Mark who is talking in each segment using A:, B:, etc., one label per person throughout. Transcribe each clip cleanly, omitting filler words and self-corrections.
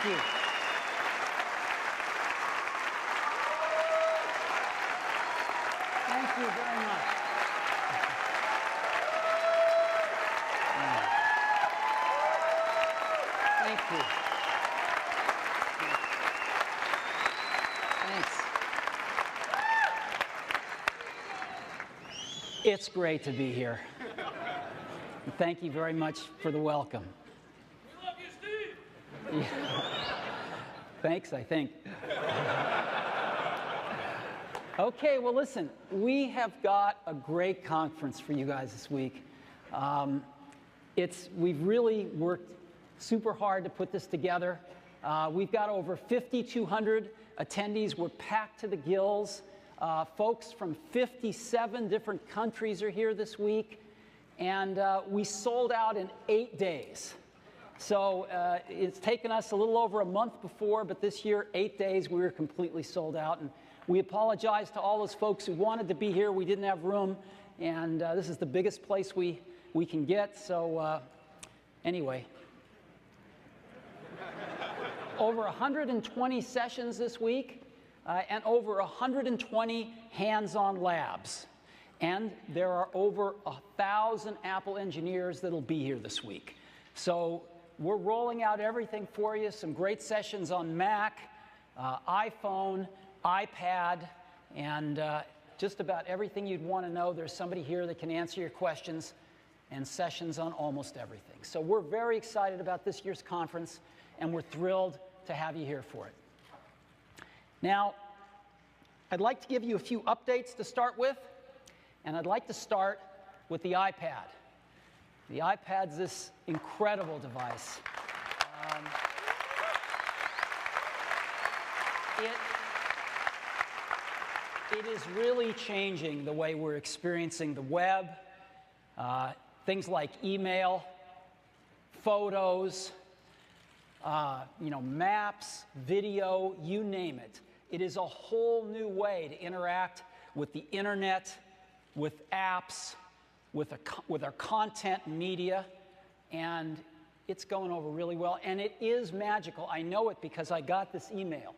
A: Thank you. Thank you very much. Thank you. Thanks. It's great to be here. And thank you very much for the welcome.
B: We love you, Steve.
A: Yeah. Thanks, I think. Okay, well, listen, we have got a great conference for you guys this week. We've really worked super hard to put this together. We've got over 5,200 attendees. We're packed to the gills. Folks from 57 different countries are here this week, and we sold out in 8 days. So it's taken us a little over a month before, but this year, 8 days, we were completely sold out. And we apologize to all those folks who wanted to be here. We didn't have room, and this is the biggest place we can get. So anyway, over 120 sessions this week, and over 120 hands-on labs. And there are over 1,000 Apple engineers that'll be here this week. So we're rolling out everything for you, some great sessions on Mac, iPhone, iPad, and just about everything you'd want to know. There's somebody here that can answer your questions, and sessions on almost everything. So we're very excited about this year's conference, and we're thrilled to have you here for it. Now, I'd like to give you a few updates to start with, and I'd like to start with the iPad. The iPad's this incredible device. It is really changing the way we're experiencing the web, things like email, photos, maps, video, you name it. It is a whole new way to interact with the internet, with apps, with our content media, and it's going over really well. And it is magical. I know it because I got this email.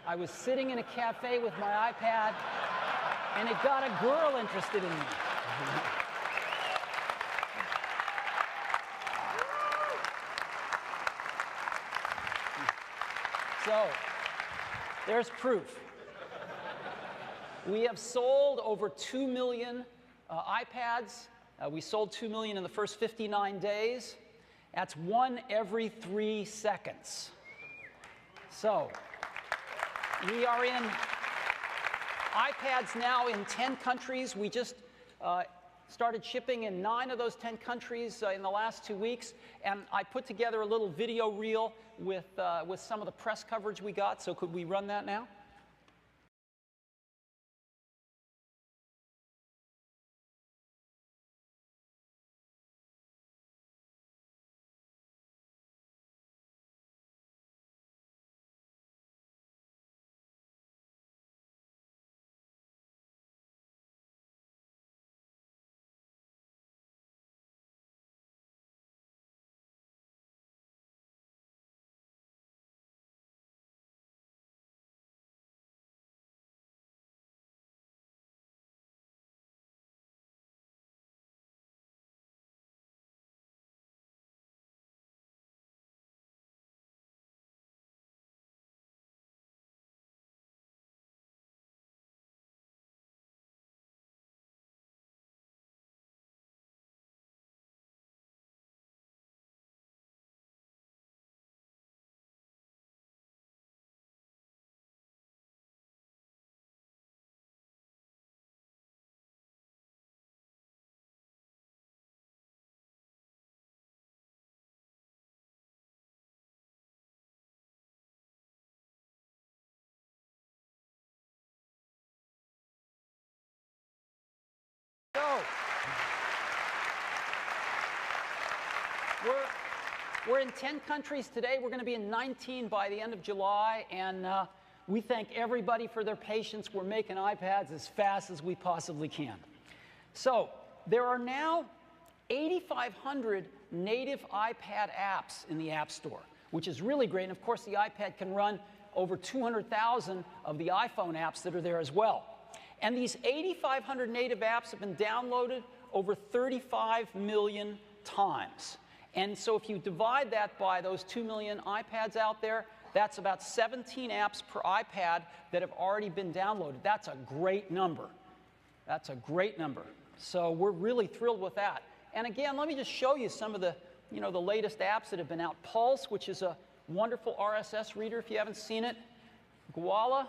A: I was sitting in a cafe with my iPad, and it got a girl interested in me. So, there's proof. We have sold over 2 million iPads. We sold 2 million in the first 59 days. That's 1 every 3 seconds. So, we are in iPads now in 10 countries. We just started shipping in 9 of those 10 countries in the last 2 weeks. And I put together a little video reel with some of the press coverage we got. So could we run that now? So, we're in 10 countries today. We're going to be in 19 by the end of July, and we thank everybody for their patience. We're making iPads as fast as we possibly can. So, there are now 8,500 native iPad apps in the App Store. which is really great. And of course, the iPad can run over 200,000 of the iPhone apps that are there as well. And these 8,500 native apps have been downloaded over 35 million times. And so if you divide that by those 2 million iPads out there, that's about 17 apps per iPad that have already been downloaded. That's a great number. That's a great number. So we're really thrilled with that. And again, let me just show you some of the, the latest apps that have been out. Pulse, which is a wonderful RSS reader if you haven't seen it. Koala.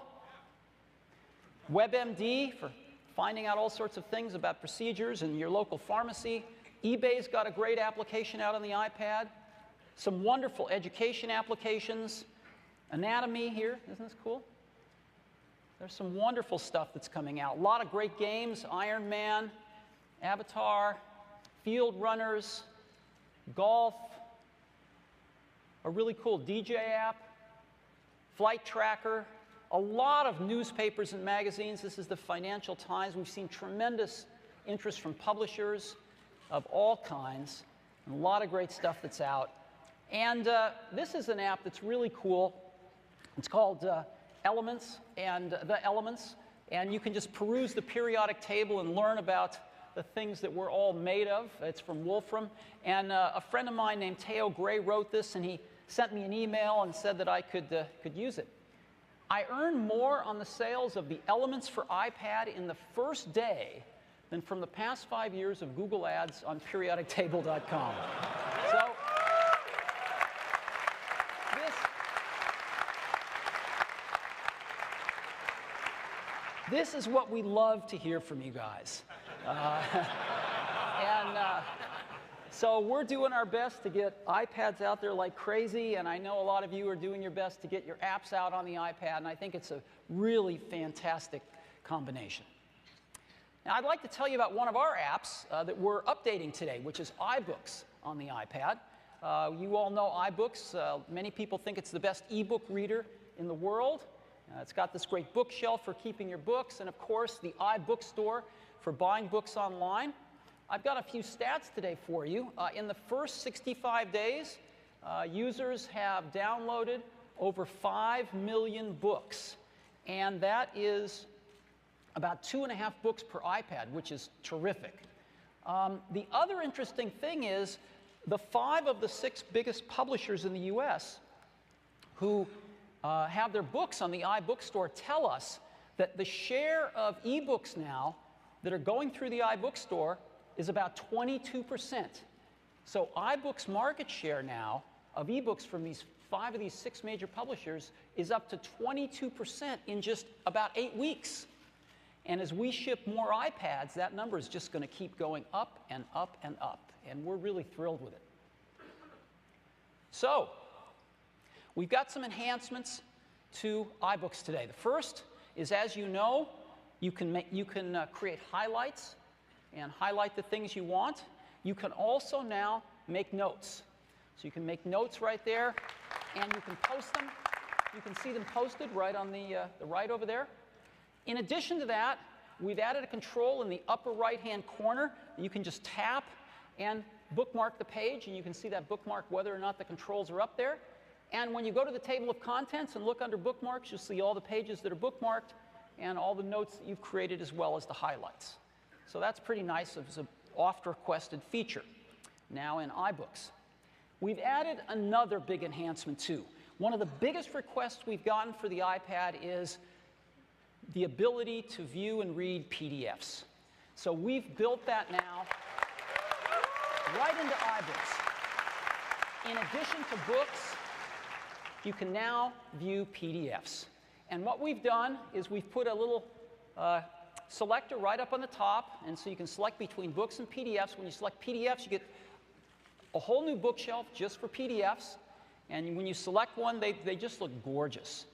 A: WebMD for finding out all sorts of things about procedures in your local pharmacy. eBay's got a great application out on the iPad. Some wonderful education applications. Anatomy here, isn't this cool? There's some wonderful stuff that's coming out. A lot of great games, Iron Man, Avatar, Field Runners, golf, a really cool DJ app, flight tracker, a lot of newspapers and magazines. This is the Financial Times. We've seen tremendous interest from publishers of all kinds, and a lot of great stuff that's out. And this is an app that's really cool. It's called Elements, and The Elements. And you can just peruse the periodic table and learn about the things that we're all made of. It's from Wolfram. And a friend of mine named Teo Gray wrote this, and he sent me an email and said that I could use it. I earned more on the sales of the Elements for iPad in the first day than from the past 5 years of Google ads on periodictable.com. So this is what we love to hear from you guys. So we're doing our best to get iPads out there like crazy, and I know a lot of you are doing your best to get your apps out on the iPad, and I think it's a really fantastic combination. Now, I'd like to tell you about one of our apps that we're updating today, which is iBooks on the iPad. You all know iBooks. Many people think it's the best ebook reader in the world. It's got this great bookshelf for keeping your books, and of course, the iBook store for buying books online. I've got a few stats today for you. In the first 65 days, users have downloaded over 5 million books, and that is about 2.5 books per iPad, which is terrific. The other interesting thing is the 5 of the 6 biggest publishers in the US who have their books on the iBook store tell us that the share of ebooks now that are going through the iBook store is about 22%. So iBooks' market share now of ebooks from these 5 of these 6 major publishers is up to 22% in just about 8 weeks. And as we ship more iPads, that number is just going to keep going up and up and up. And we're really thrilled with it. So we've got some enhancements to iBooks today. The first is, as you know, you can create highlights and highlight the things you want. You can also now make notes. So you can make notes right there, and you can post them. You can see them posted right on the right over there. In addition to that, we've added a control in the upper right-hand corner. You can just tap and bookmark the page, and you can see that bookmark whether or not the controls are up there. And when you go to the table of contents and look under bookmarks, you'll see all the pages that are bookmarked and all the notes that you've created as well as the highlights. So that's pretty nice. It's an oft-requested feature now in iBooks. We've added another big enhancement too. One of the biggest requests we've gotten for the iPad is the ability to view and read PDFs. So we've built that now right into iBooks. In addition to books, you can now view PDFs. And what we've done is we've put a little selector right up on the top, and so you can select between books and PDFs. When you select PDFs, you get a whole new bookshelf just for PDFs. And when you select one, they just look gorgeous.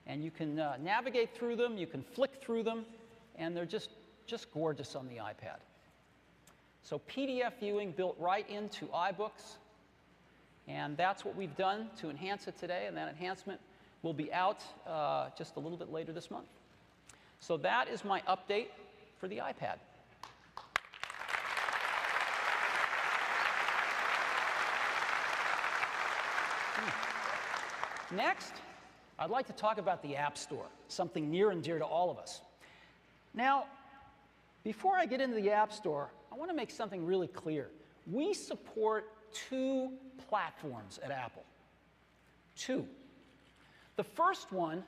A: And you can navigate through them, you can flick through them, and they're just gorgeous on the iPad. So PDF viewing built right into iBooks, and that's what we've done to enhance it today, and that enhancement will be out just a little bit later this month. So that is my update for the iPad. Next, I'd like to talk about the App Store, something near and dear to all of us. Now, before I get into the App Store, I want to make something really clear. We support two platforms at Apple. Two. The first one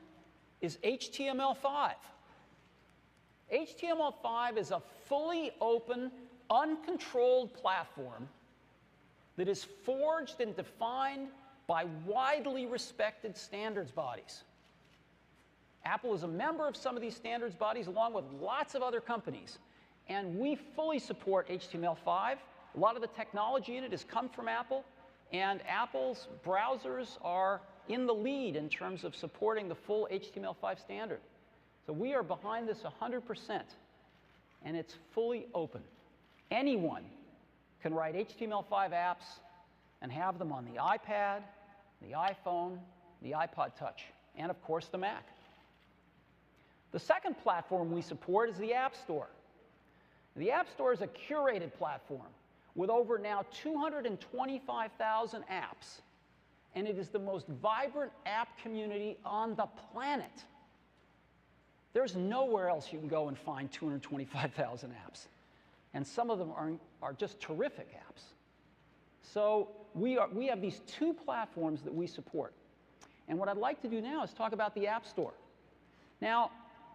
A: is HTML5. HTML5 is a fully open, uncontrolled platform that is forged and defined by widely respected standards bodies. Apple is a member of some of these standards bodies along with lots of other companies. And we fully support HTML5. A lot of the technology in it has come from Apple. And Apple's browsers are in the lead in terms of supporting the full HTML5 standard. So we are behind this 100%. And it's fully open. Anyone can write HTML5 apps and have them on the iPad, the iPhone, the iPod Touch, and of course the Mac. The second platform we support is the App Store. The App Store is a curated platform with over now 225,000 apps. And it is the most vibrant app community on the planet. There's nowhere else you can go and find 225,000 apps. And some of them are just terrific apps. So we have these two platforms that we support. And what I'd like to do now is talk about the App Store. Now,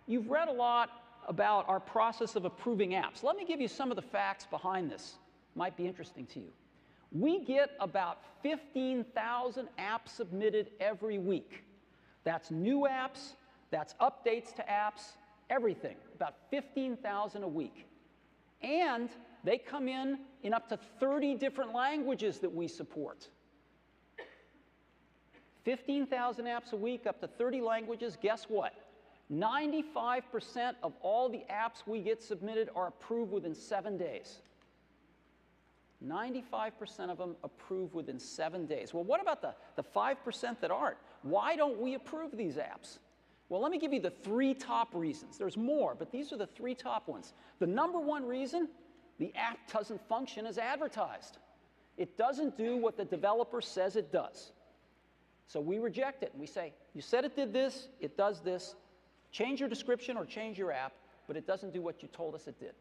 A: you've read a lot about our process of approving apps. Let me give you some of the facts behind this. Might be interesting to you. We get about 15,000 apps submitted every week. That's new apps, that's updates to apps, everything. About 15,000 a week. And they come in up to 30 different languages that we support. 15,000 apps a week, up to 30 languages. Guess what? 95% of all the apps we get submitted are approved within 7 days. 95% of them approved within 7 days. Well, what about the 5% that aren't? Why don't we approve these apps? Well, let me give you the three top reasons. There's more, but these are the three top ones. The number one reason, the app doesn't function as advertised. It doesn't do what the developer says it does. So we reject it, and we say, you said it did this, it does this. Change your description or change your app, but it doesn't do what you told us it did.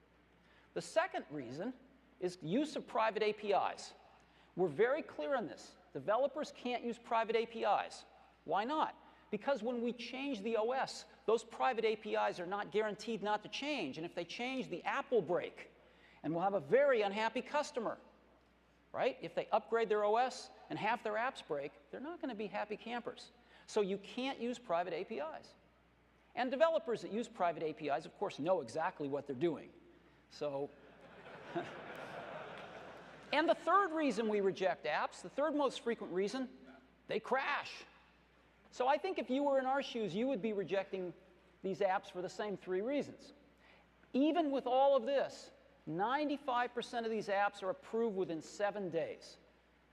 A: The second reason is use of private APIs. We're very clear on this. Developers can't use private APIs. Why not? Because when we change the OS, those private APIs are not guaranteed not to change. And if they change, the app will break. And we'll have a very unhappy customer. Right? If they upgrade their OS and half their apps break, they're not going to be happy campers. So you can't use private APIs. And developers that use private APIs, of course, know exactly what they're doing. So, and the third reason we reject apps, the third most frequent reason, they crash. So I think if you were in our shoes, you would be rejecting these apps for the same three reasons. Even with all of this, 95% of these apps are approved within 7 days.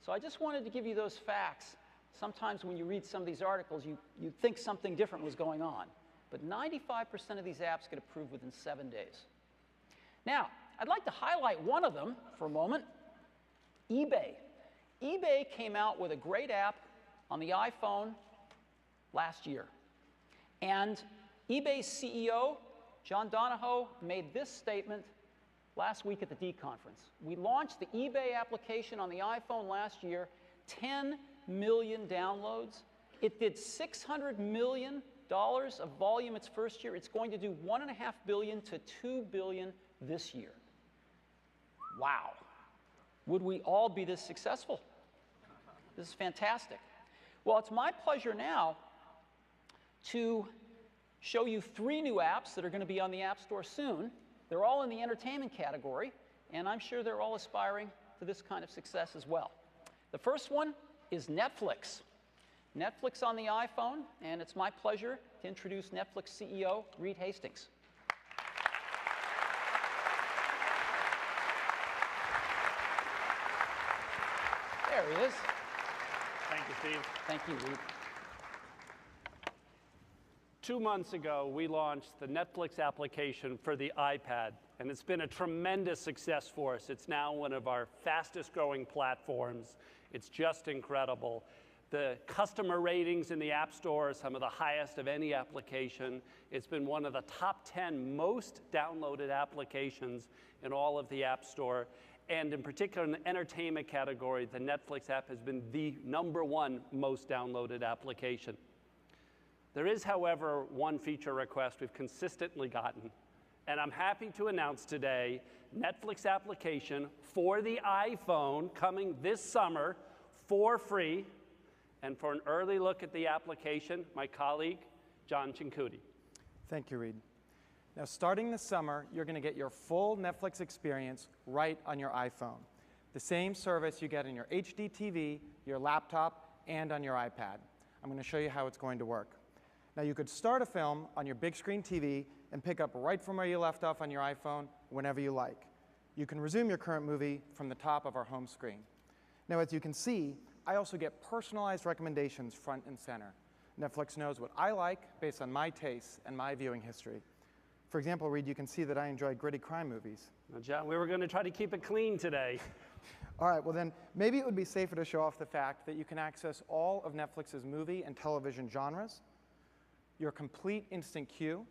A: So I just wanted to give you those facts. Sometimes when you read some of these articles, you think something different was going on. But 95% of these apps get approved within 7 days. Now, I'd like to highlight one of them for a moment, eBay. eBay came out with a great app on the iPhone last year. And eBay's CEO, John Donahoe, made this statement last week at the D conference. We launched the eBay application on the iPhone last year, 10 million downloads. It did $600 million of volume its first year. It's going to do $1.5 billion to $2 billion this year. Wow. Would we all be this successful? This is fantastic. Well, it's my pleasure now to show you 3 new apps that are going to be on the App Store soon. They're all in the entertainment category, and I'm sure they're all aspiring to this kind of success as well. The first one is Netflix. Netflix on the iPhone, and it's my pleasure to introduce Netflix CEO, Reed Hastings. There he is.
C: Thank you, Steve.
A: Thank you, Reed.
C: 2 months ago, we launched the Netflix application for the iPad, and it's been a tremendous success for us. It's now one of our fastest growing platforms. It's just incredible. The customer ratings in the App Store are some of the highest of any application. It's been one of the top 10 most downloaded applications in all of the App Store. And in particular, in the entertainment category, the Netflix app has been the #1 most downloaded application. There is, however, one feature request we've consistently gotten. And I'm happy to announce today, Netflix application for the iPhone coming this summer for free. And for an early look at the application, my colleague, John Cincutti.
D: Thank you, Reed. Now, starting this summer, you're going to get your full Netflix experience right on your iPhone. The same service you get on your HD TV, your laptop, and on your iPad. I'm going to show you how it's going to work. Now, you could start a film on your big screen TV and pick up right from where you left off on your iPhone whenever you like. You can resume your current movie from the top of our home screen. Now, as you can see, I also get personalized recommendations front and center. Netflix knows what I like based on my tastes and my viewing history. For example, Reed, you can see that I enjoy gritty crime movies.
C: Now, John, we were going to try to keep it clean today.
D: All right, well then, maybe it would be safer to show off the fact that you can access all of Netflix's movie and television genres, your complete instant queue,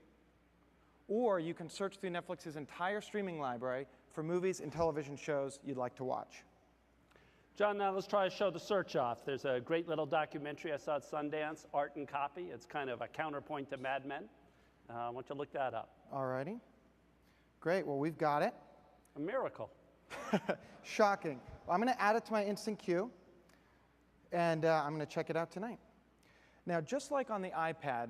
D: or you can search through Netflix's entire streaming library for movies and television shows you'd like to watch.
C: John, now let's try to show the search off. There's a great little documentary I saw at Sundance, Art and Copy. It's kind of a counterpoint to Mad Men. I want you to look that up.
D: All righty. Great, well, we've got it.
C: A miracle.
D: Shocking. Well, I'm going to add it to my instant queue, and I'm going to check it out tonight. Now, just like on the iPad,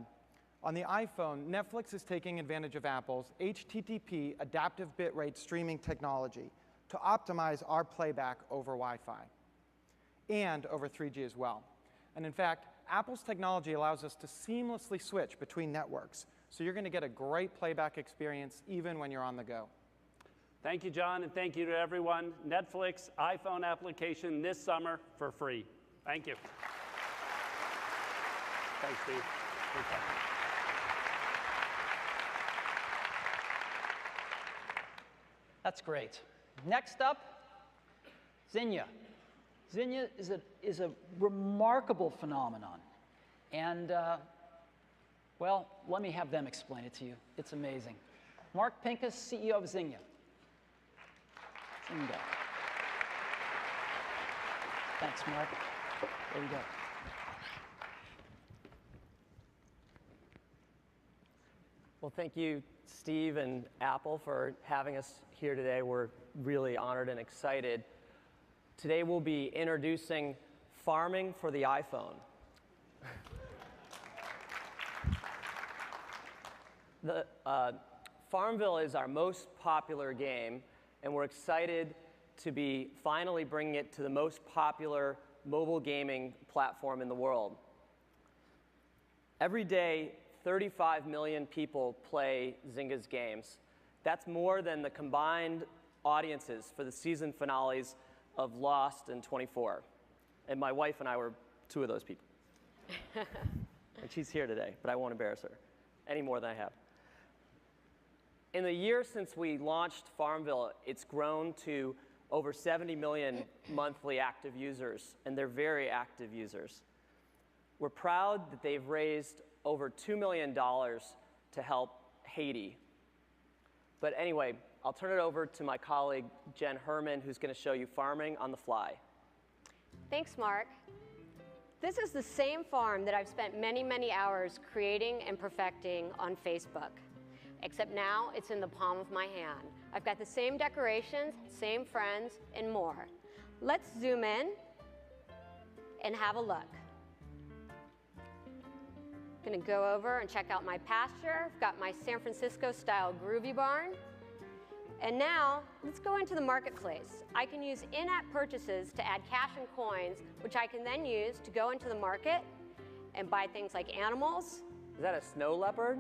D: on the iPhone, Netflix is taking advantage of Apple's HTTP adaptive bitrate streaming technology to optimize our playback over Wi-Fi and over 3G as well. And in fact, Apple's technology allows us to seamlessly switch between networks. So you're going to get a great playback experience even when you're on the go.
C: Thank you, John, and thank you to everyone. Netflix iPhone application this summer for free. Thank you. Thanks, Steve.
A: That's great. Next up, Zinnia. Zinnia is a remarkable phenomenon. And, well, let me have them explain it to you. It's amazing. Mark Pincus, CEO of Zinnia. Zinnia. Thanks, Mark. There you go.
E: Well, thank you, Steve and Apple, for having us here today. We're really honored and excited. Today we'll be introducing farming for the iPhone. Farmville is our most popular game, and we're excited to be finally bringing it to the most popular mobile gaming platform in the world. Every day, 35 million people play Zynga's games. That's more than the combined audiences for the season finales of Lost and 24. And my wife and I were two of those people. And she's here today, but I won't embarrass her any more than I have. In the year since we launched Farmville, it's grown to over 70 million monthly active users, and they're very active users. We're proud that they've raised over $2 million to help Haiti. But anyway, I'll turn it over to my colleague, Jen Herman, who's going to show you farming on the fly.
F: Thanks, Mark. This is the same farm that I've spent many, many hours creating and perfecting on Facebook. Except now it's in the palm of my hand. I've got the same decorations, same friends, and more. Let's zoom in and have a look. Gonna go over and check out my pasture. I've got my San Francisco style groovy barn. And now, let's go into the marketplace. I can use in-app purchases to add cash and coins, which I can then use to go into the market and buy things like animals.
E: Is that a snow leopard?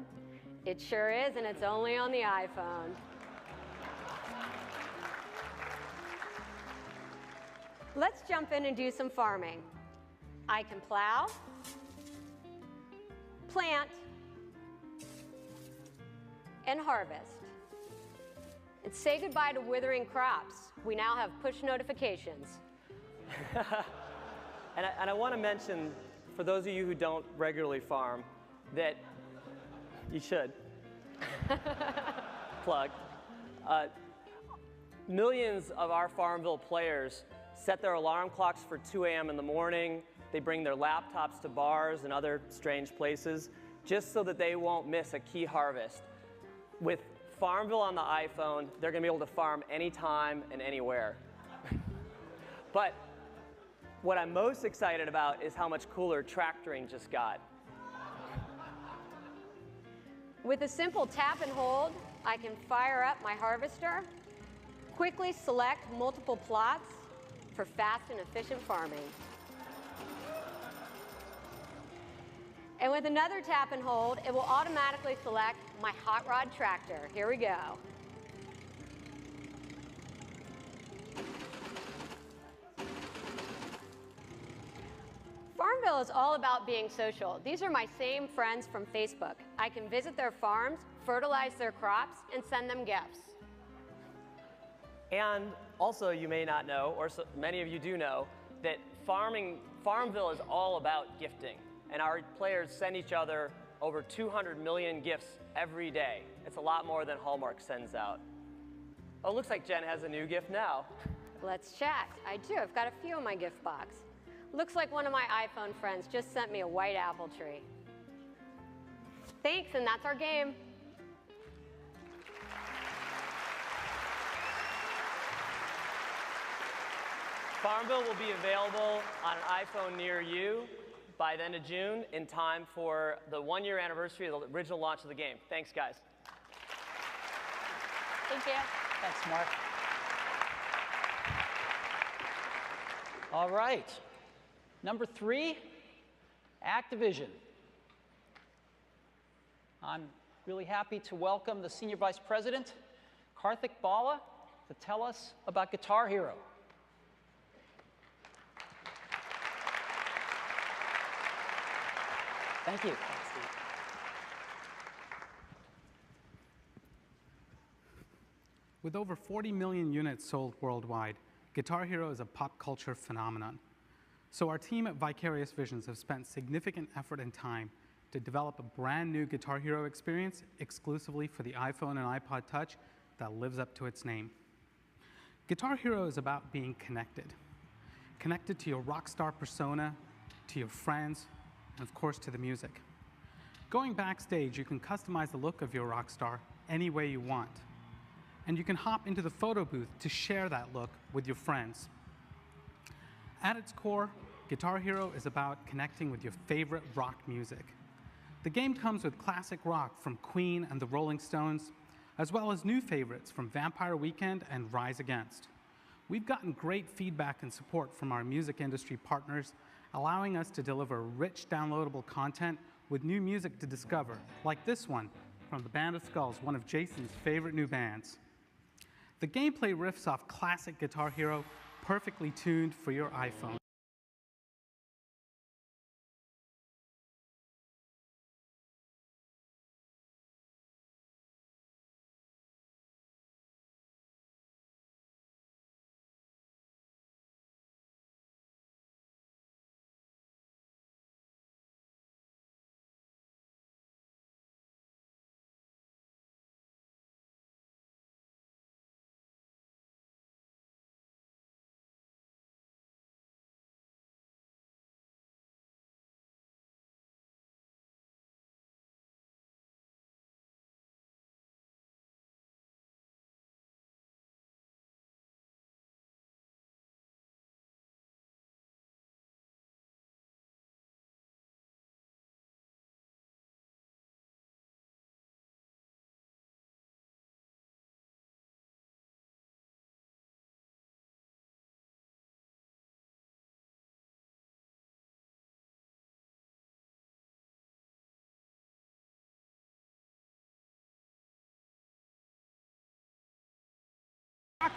F: It sure is, and it's only on the iPhone. Let's jump in and do some farming. I can plow, plant, and harvest. And say goodbye to withering crops. We now have push notifications.
E: And I want to mention, for those of you who don't regularly farm, that you should. Plug. Millions of our Farmville players set their alarm clocks for 2 a.m. in the morning. They bring their laptops to bars and other strange places just so that they won't miss a key harvest. With Farmville on the iPhone, they're going to be able to farm anytime and anywhere. But what I'm most excited about is how much cooler tractoring just got.
F: With a simple tap and hold, I can fire up my harvester, quickly select multiple plots for fast and efficient farming. And with another tap and hold, it will automatically select my hot rod tractor. Here we go. Farmville is all about being social. These are my same friends from Facebook. I can visit their farms, fertilize their crops, and send them gifts.
E: And also, you may not know, or so, many of you do know, that Farmville is all about gifting. And our players send each other over 200 million gifts every day. It's a lot more than Hallmark sends out. Oh, looks like Jen has a new gift now.
F: Let's chat. I do. I've got a few in my gift box. Looks like one of my iPhone friends just sent me a white apple tree. Thanks, and that's our game.
E: Farmville will be available on an iPhone near you by the end of June in time for the 1-year anniversary of the original launch of the game. Thanks, guys.
F: Thank you.
A: Thanks, Mark. All right. Number 3, Activision. I'm really happy to welcome the Senior Vice President, Karthik Bala, to tell us about Guitar Hero. Thank you.
G: With over 40 million units sold worldwide, Guitar Hero is a pop culture phenomenon. So our team at Vicarious Visions have spent significant effort and time to develop a brand new Guitar Hero experience exclusively for the iPhone and iPod Touch that lives up to its name. Guitar Hero is about being connected. Connected to your rock star persona, to your friends, and of course to the music. Going backstage, you can customize the look of your rock star any way you want. And you can hop into the photo booth to share that look with your friends. At its core, Guitar Hero is about connecting with your favorite rock music. The game comes with classic rock from Queen and the Rolling Stones, as well as new favorites from Vampire Weekend and Rise Against. We've gotten great feedback and support from our music industry partners, allowing us to deliver rich downloadable content with new music to discover, like this one from the Band of Skulls, one of Jason's favorite new bands. The gameplay riffs off classic Guitar Hero, perfectly tuned for your iPhone.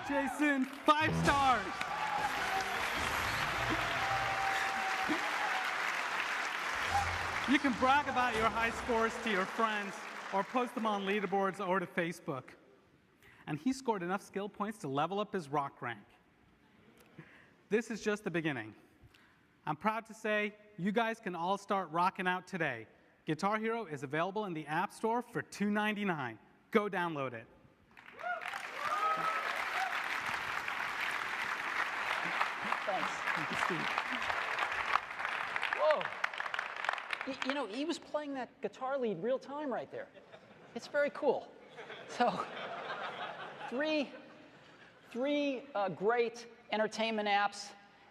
G: Jason, 5 stars. You can brag about your high scores to your friends or post them on leaderboards or to Facebook. And he scored enough skill points to level up his rock rank. This is just the beginning. I'm proud to say you guys can all start rocking out today. Guitar Hero is available in the App Store for $2.99. Go download it.
A: Thanks. Thank you, Steve. Whoa. You know, he was playing that guitar lead real time right there. It's very cool. So, three great entertainment apps,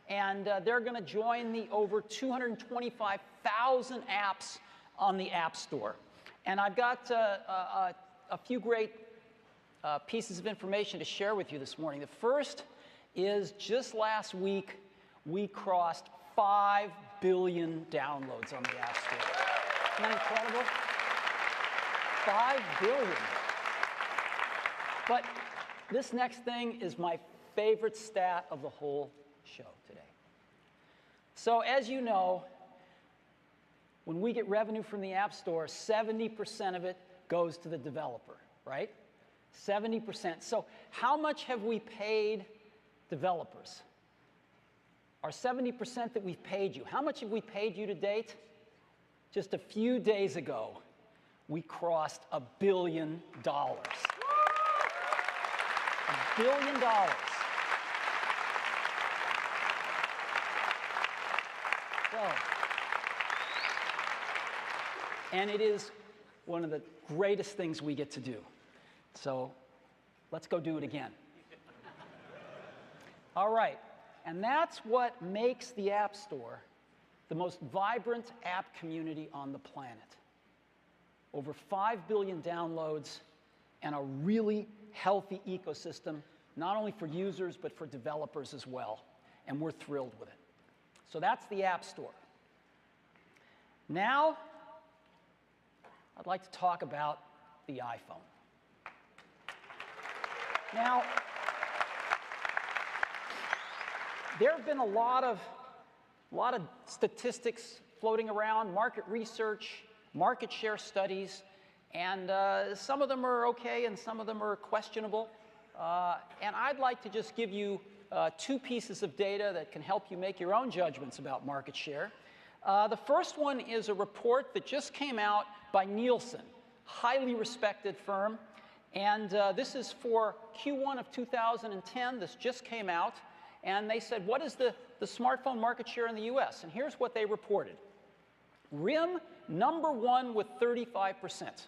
A: and they're going to join the over 225,000 apps on the App Store. And I've got a few great pieces of information to share with you this morning. The first is just last week, we crossed 5 billion downloads on the App Store. Isn't that incredible? 5 billion. But this next thing is my favorite stat of the whole show today. So as you know, when we get revenue from the App Store, 70% of it goes to the developer, right? 70%. So how much have we paid developers? Our 70% that we've paid you, how much have we paid you to date? Just a few days ago, we crossed $1 billion. $1 billion. So, and it is one of the greatest things we get to do. So let's go do it again. All right, and that's what makes the App Store the most vibrant app community on the planet. Over 5 billion downloads and a really healthy ecosystem, not only for users, but for developers as well. And we're thrilled with it. So that's the App Store. Now, I'd like to talk about the iPhone. Now, there have been a lot of statistics floating around, market research, market share studies, and some of them are okay and some of them are questionable. And I'd like to just give you two pieces of data that can help you make your own judgments about market share. The first one is a report that just came out by Nielsen, highly respected firm. And this is for Q1 of 2010. This just came out. And they said, what is the smartphone market share in the US? And here's what they reported. RIM, #1 with 35%.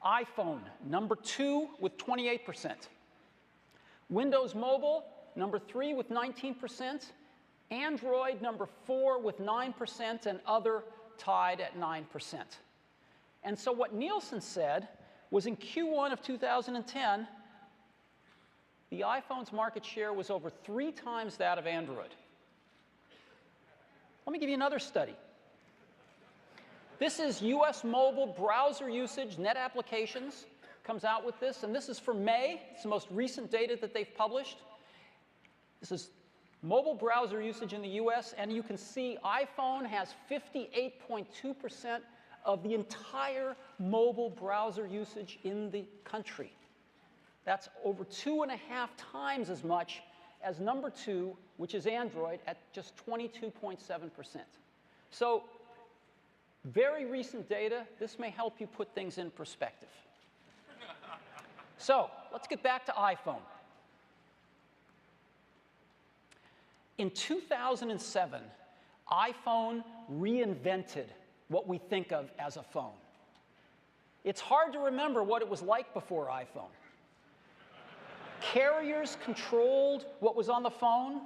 A: iPhone, #2 with 28%. Windows Mobile, #3 with 19%. Android, #4 with 9%, and other tied at 9%. And so what Nielsen said was in Q1 of 2010, the iPhone's market share was over 3 times that of Android. Let me give you another study. This is US mobile browser usage, net applications, comes out with this, and this is for May. It's the most recent data that they've published. This is mobile browser usage in the US, and you can see iPhone has 58.2% of the entire mobile browser usage in the country. That's over 2.5 times as much as #2, which is Android, at just 22.7%. So, very recent data. This may help you put things in perspective. So, let's get back to iPhone. In 2007, iPhone reinvented what we think of as a phone. It's hard to remember what it was like before iPhone. Carriers controlled what was on the phone.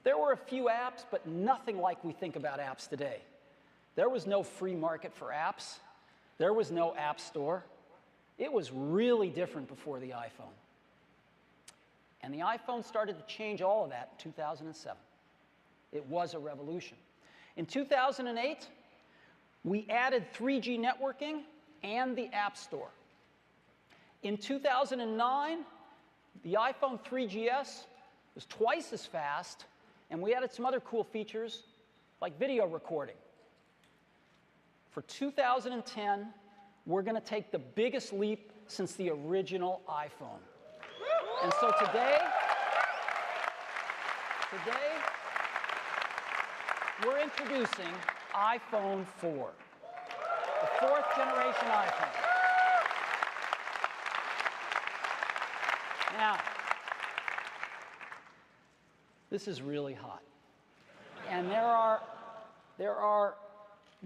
A: There were a few apps, but nothing like we think about apps today. There was no free market for apps. There was no app store. It was really different before the iPhone. And the iPhone started to change all of that in 2007. It was a revolution. In 2008, we added 3G networking and the App Store. In 2009, the iPhone 3GS was twice as fast, and we added some other cool features like video recording. For 2010, we're going to take the biggest leap since the original iPhone. And so today, Today, we're introducing iPhone 4, the fourth generation iPhone. Now, this is really hot. And there are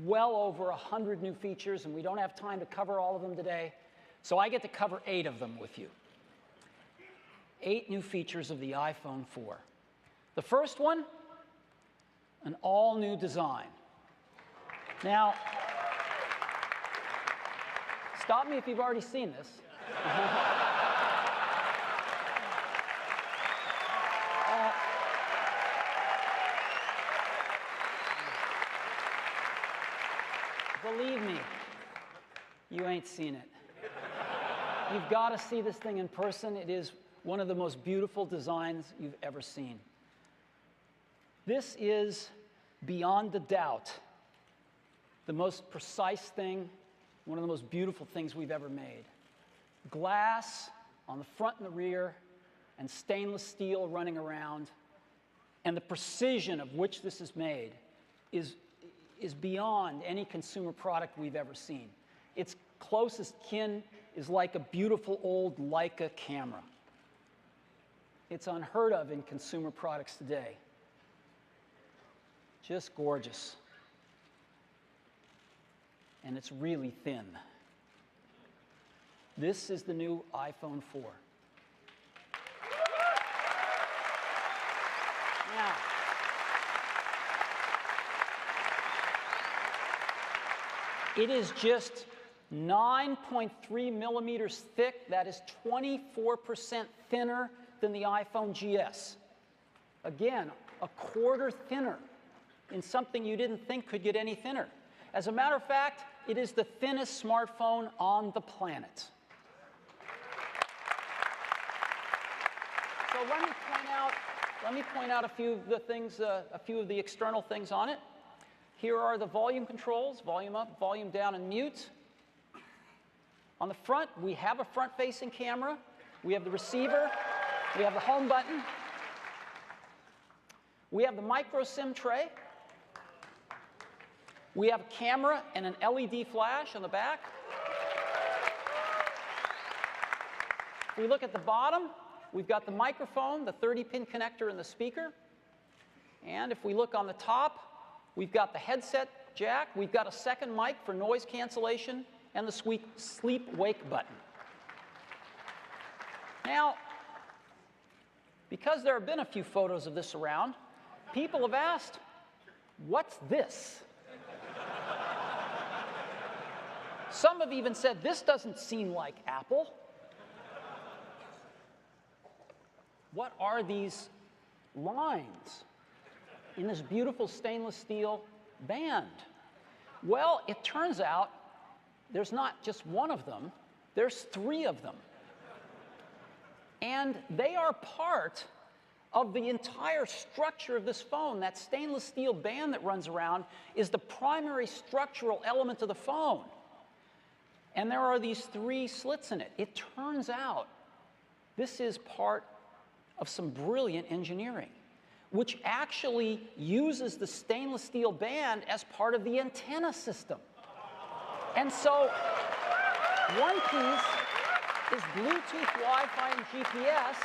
A: well over 100 new features, and we don't have time to cover all of them today. So I get to cover 8 of them with you. 8 new features of the iPhone 4. The first one, an all-new design. Now, stop me if you've already seen this. Believe me, you ain't seen it. You've got to see this thing in person. It is one of the most beautiful designs you've ever seen. This is, beyond a doubt, the most precise thing, one of the most beautiful things we've ever made. Glass on the front and the rear, and stainless steel running around, and the precision of which this is made is beyond any consumer product we've ever seen. Its closest kin is like a beautiful old Leica camera. It's unheard of in consumer products today. Just gorgeous. And it's really thin. This is the new iPhone 4. Now, it is just 9.3 millimeters thick. That is 24% thinner than the iPhone GS. Again, a quarter thinner in something you didn't think could get any thinner. As a matter of fact, it is the thinnest smartphone on the planet. So let me point out a few of the things, a few of the external things on it. Here are the volume controls: volume up, volume down, and mute. On the front, we have a front-facing camera. We have the receiver. We have the home button. We have the micro SIM tray. We have a camera and an LED flash on the back. If we look at the bottom, we've got the microphone, the 30-pin connector, and the speaker. And if we look on the top, we've got the headset jack. We've got a second mic for noise cancellation, and the sleep-wake button. Now, because there have been a few photos of this around, people have asked, what's this? Some have even said, this doesn't seem like Apple. What are these lines in this beautiful stainless steel band? Well, it turns out there's not just one of them, there's 3 of them. And they are part of the entire structure of this phone. That stainless steel band that runs around is the primary structural element of the phone. And there are these 3 slits in it. It turns out this is part of some brilliant engineering, which actually uses the stainless steel band as part of the antenna system. And so one piece is Bluetooth, Wi-Fi, and GPS,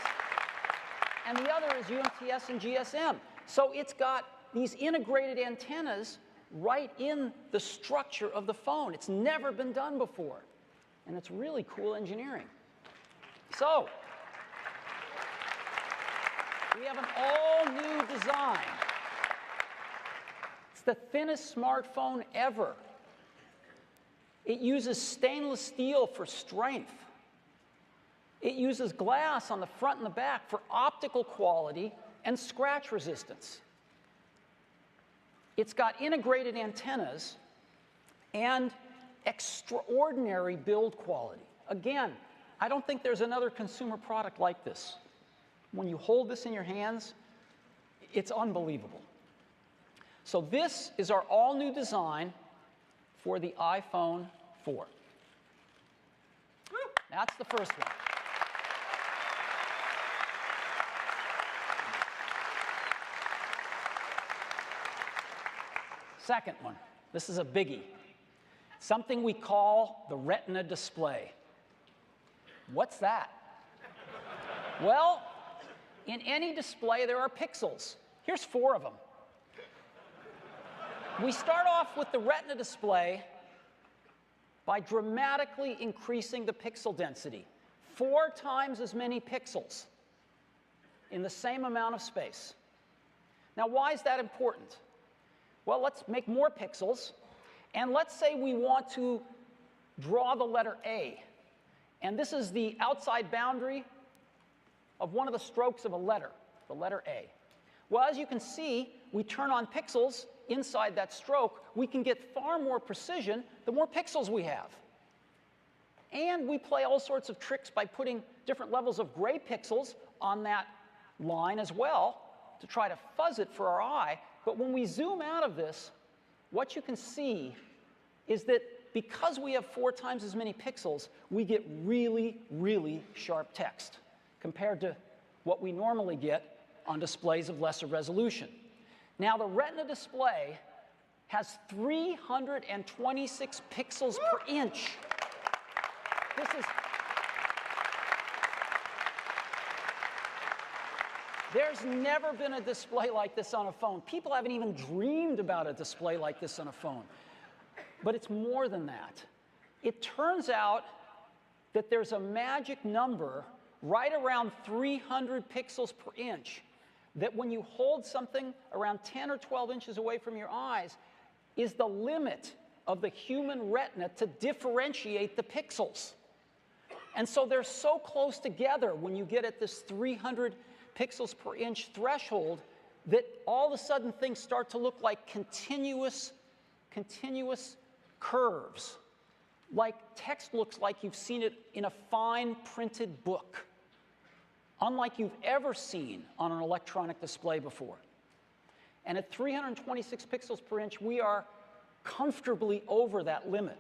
A: and the other is UMTS and GSM. So it's got these integrated antennas right in the structure of the phone. It's never been done before, and it's really cool engineering. So we have an all-new design. It's the thinnest smartphone ever. It uses stainless steel for strength. It uses glass on the front and the back for optical quality and scratch resistance. It's got integrated antennas and extraordinary build quality. Again, I don't think there's another consumer product like this. When you hold this in your hands, it's unbelievable. So this is our all-new design for the iPhone 4. That's the first one. Second one, this is a biggie. Something we call the Retina display. What's that? Well, in any display, there are pixels. Here's 4 of them. We start off with the Retina display by dramatically increasing the pixel density. 4 times as many pixels in the same amount of space. Now, why is that important? Well, let's make more pixels, and let's say we want to draw the letter A. And this is the outside boundary of one of the strokes of a letter, the letter A. Well, as you can see, we turn on pixels inside that stroke. We can get far more precision the more pixels we have. And we play all sorts of tricks by putting different levels of gray pixels on that line as well to try to fuzz it for our eye. But when we zoom out of this, what you can see is that because we have 4 times as many pixels, we get really, really sharp text compared to what we normally get on displays of lesser resolution. Now, the Retina display has 326 pixels per inch. There's never been a display like this on a phone. People haven't even dreamed about a display like this on a phone. But it's more than that. It turns out that there's a magic number right around 300 pixels per inch that when you hold something around 10 or 12 inches away from your eyes is the limit of the human retina to differentiate the pixels. And so they're so close together when you get at this 300 pixels per inch threshold that all of a sudden things start to look like continuous curves. Like text looks like you've seen it in a fine printed book, unlike you've ever seen on an electronic display before. And at 326 pixels per inch, we are comfortably over that limit,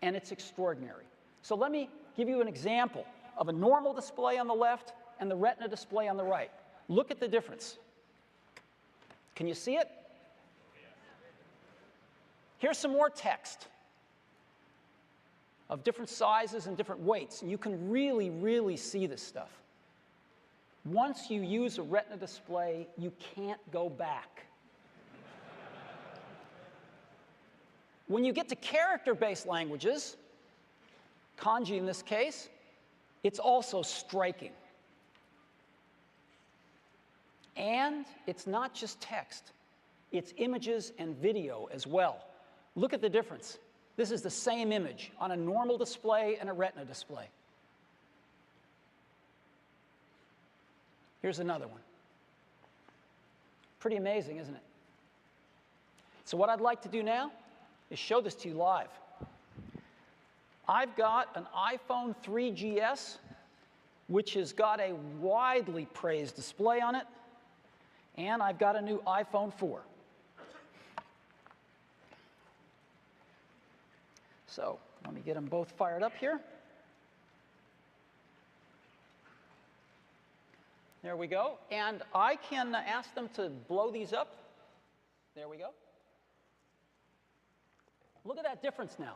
A: and it's extraordinary. So let me give you an example of a normal display on the left and the Retina display on the right. Look at the difference. Can you see it? Here's some more text of different sizes and different weights, and you can really, really see this stuff. Once you use a Retina display, you can't go back. When you get to character-based languages, kanji in this case, it's also striking. And it's not just text. It's images and video as well. Look at the difference. This is the same image on a normal display and a Retina display. Here's another one. Pretty amazing, isn't it? So what I'd like to do now is show this to you live. I've got an iPhone 3GS, which has got a widely praised display on it, and I've got a new iPhone 4. So let me get them both fired up here. There we go. And I can ask them to blow these up. There we go. Look at that difference now.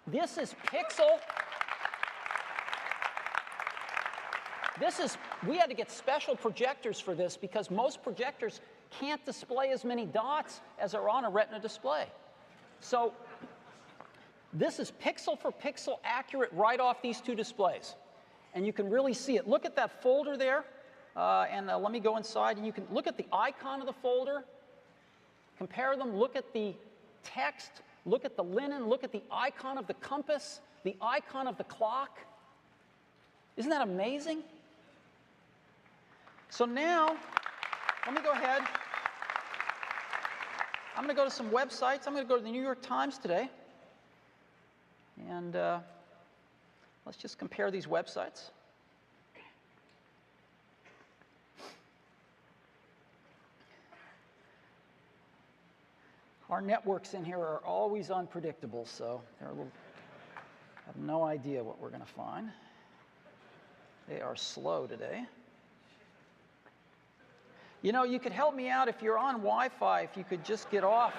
A: This is pixel. We had to get special projectors for this because most projectors can't display as many dots as are on a Retina display. So this is pixel for pixel accurate right off these two displays. And you can really see it. Look at that folder there. Let me go inside, and you can look at the icon of the folder, compare them, look at the text, look at the linen, look at the icon of the compass, the icon of the clock. Isn't that amazing? So now, let me go ahead. I'm going to go to some websites. I'm going to go to the New York Times today. And let's just compare these websites. Our networks in here are always unpredictable, so I have no idea what we're going to find. They are slow today. You know, you could help me out if you're on Wi-Fi, if you could just get off.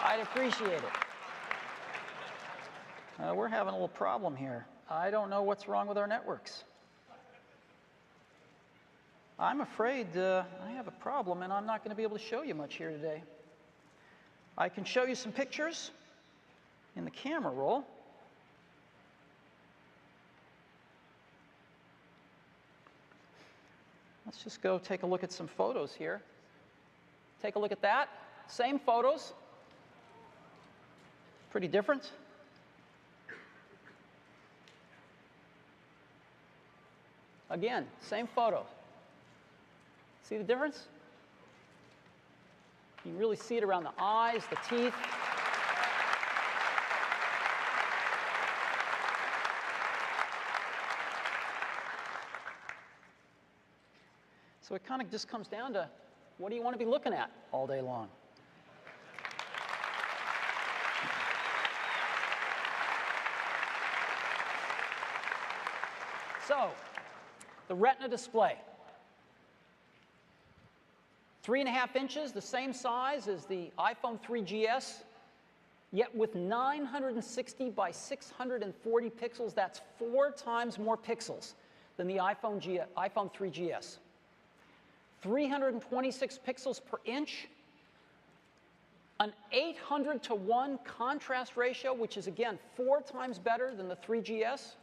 A: I'd appreciate it. We're having a little problem here. I don't know what's wrong with our networks. I'm afraid I have a problem, and I'm not going to be able to show you much here today. I can show you some pictures in the camera roll. Let's just go take a look at some photos here. Take a look at that. Same photos. Pretty different. Again, same photo. See the difference? You can really see it around the eyes, the teeth. So it kind of just comes down to, what do you want to be looking at all day long? So, the Retina display. 3.5 inches, the same size as the iPhone 3GS, yet with 960 by 640 pixels. That's 4 times more pixels than the iPhone 3GS. 326 pixels per inch, an 800-to-1 contrast ratio, which is, again, 4 times better than the 3GS.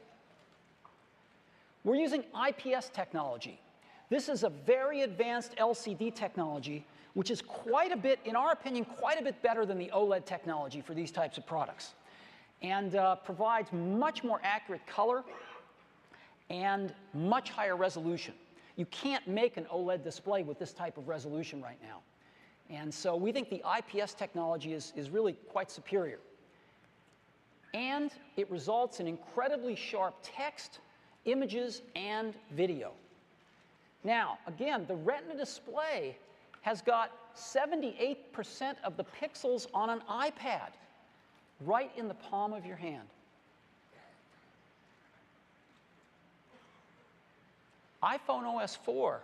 A: We're using IPS technology. This is a very advanced LCD technology, which is quite a bit, in our opinion, quite a bit better than the OLED technology for these types of products, and provides much more accurate color and much higher resolution. You can't make an OLED display with this type of resolution right now. And so we think the IPS technology is really quite superior. And it results in incredibly sharp text, images, and video. Now, again, the Retina display has got 78% of the pixels on an iPad right in the palm of your hand. iPhone OS 4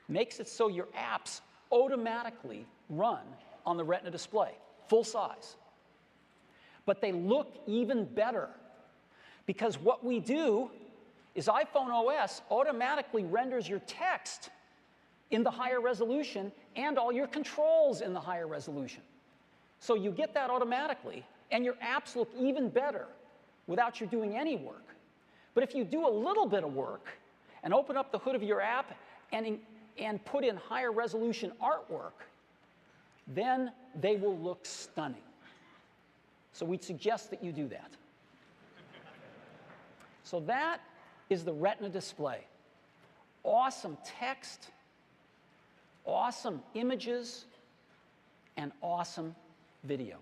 A: makes it so your apps automatically run on the Retina display, full size. But they look even better, because what we do is iPhone OS automatically renders your text in the higher resolution and all your controls in the higher resolution. So you get that automatically, and your apps look even better without you doing any work. But if you do a little bit of work and open up the hood of your app and put in higher resolution artwork, then they will look stunning. So we'd suggest that you do that. So that is the Retina display. Awesome text, awesome images, and awesome video.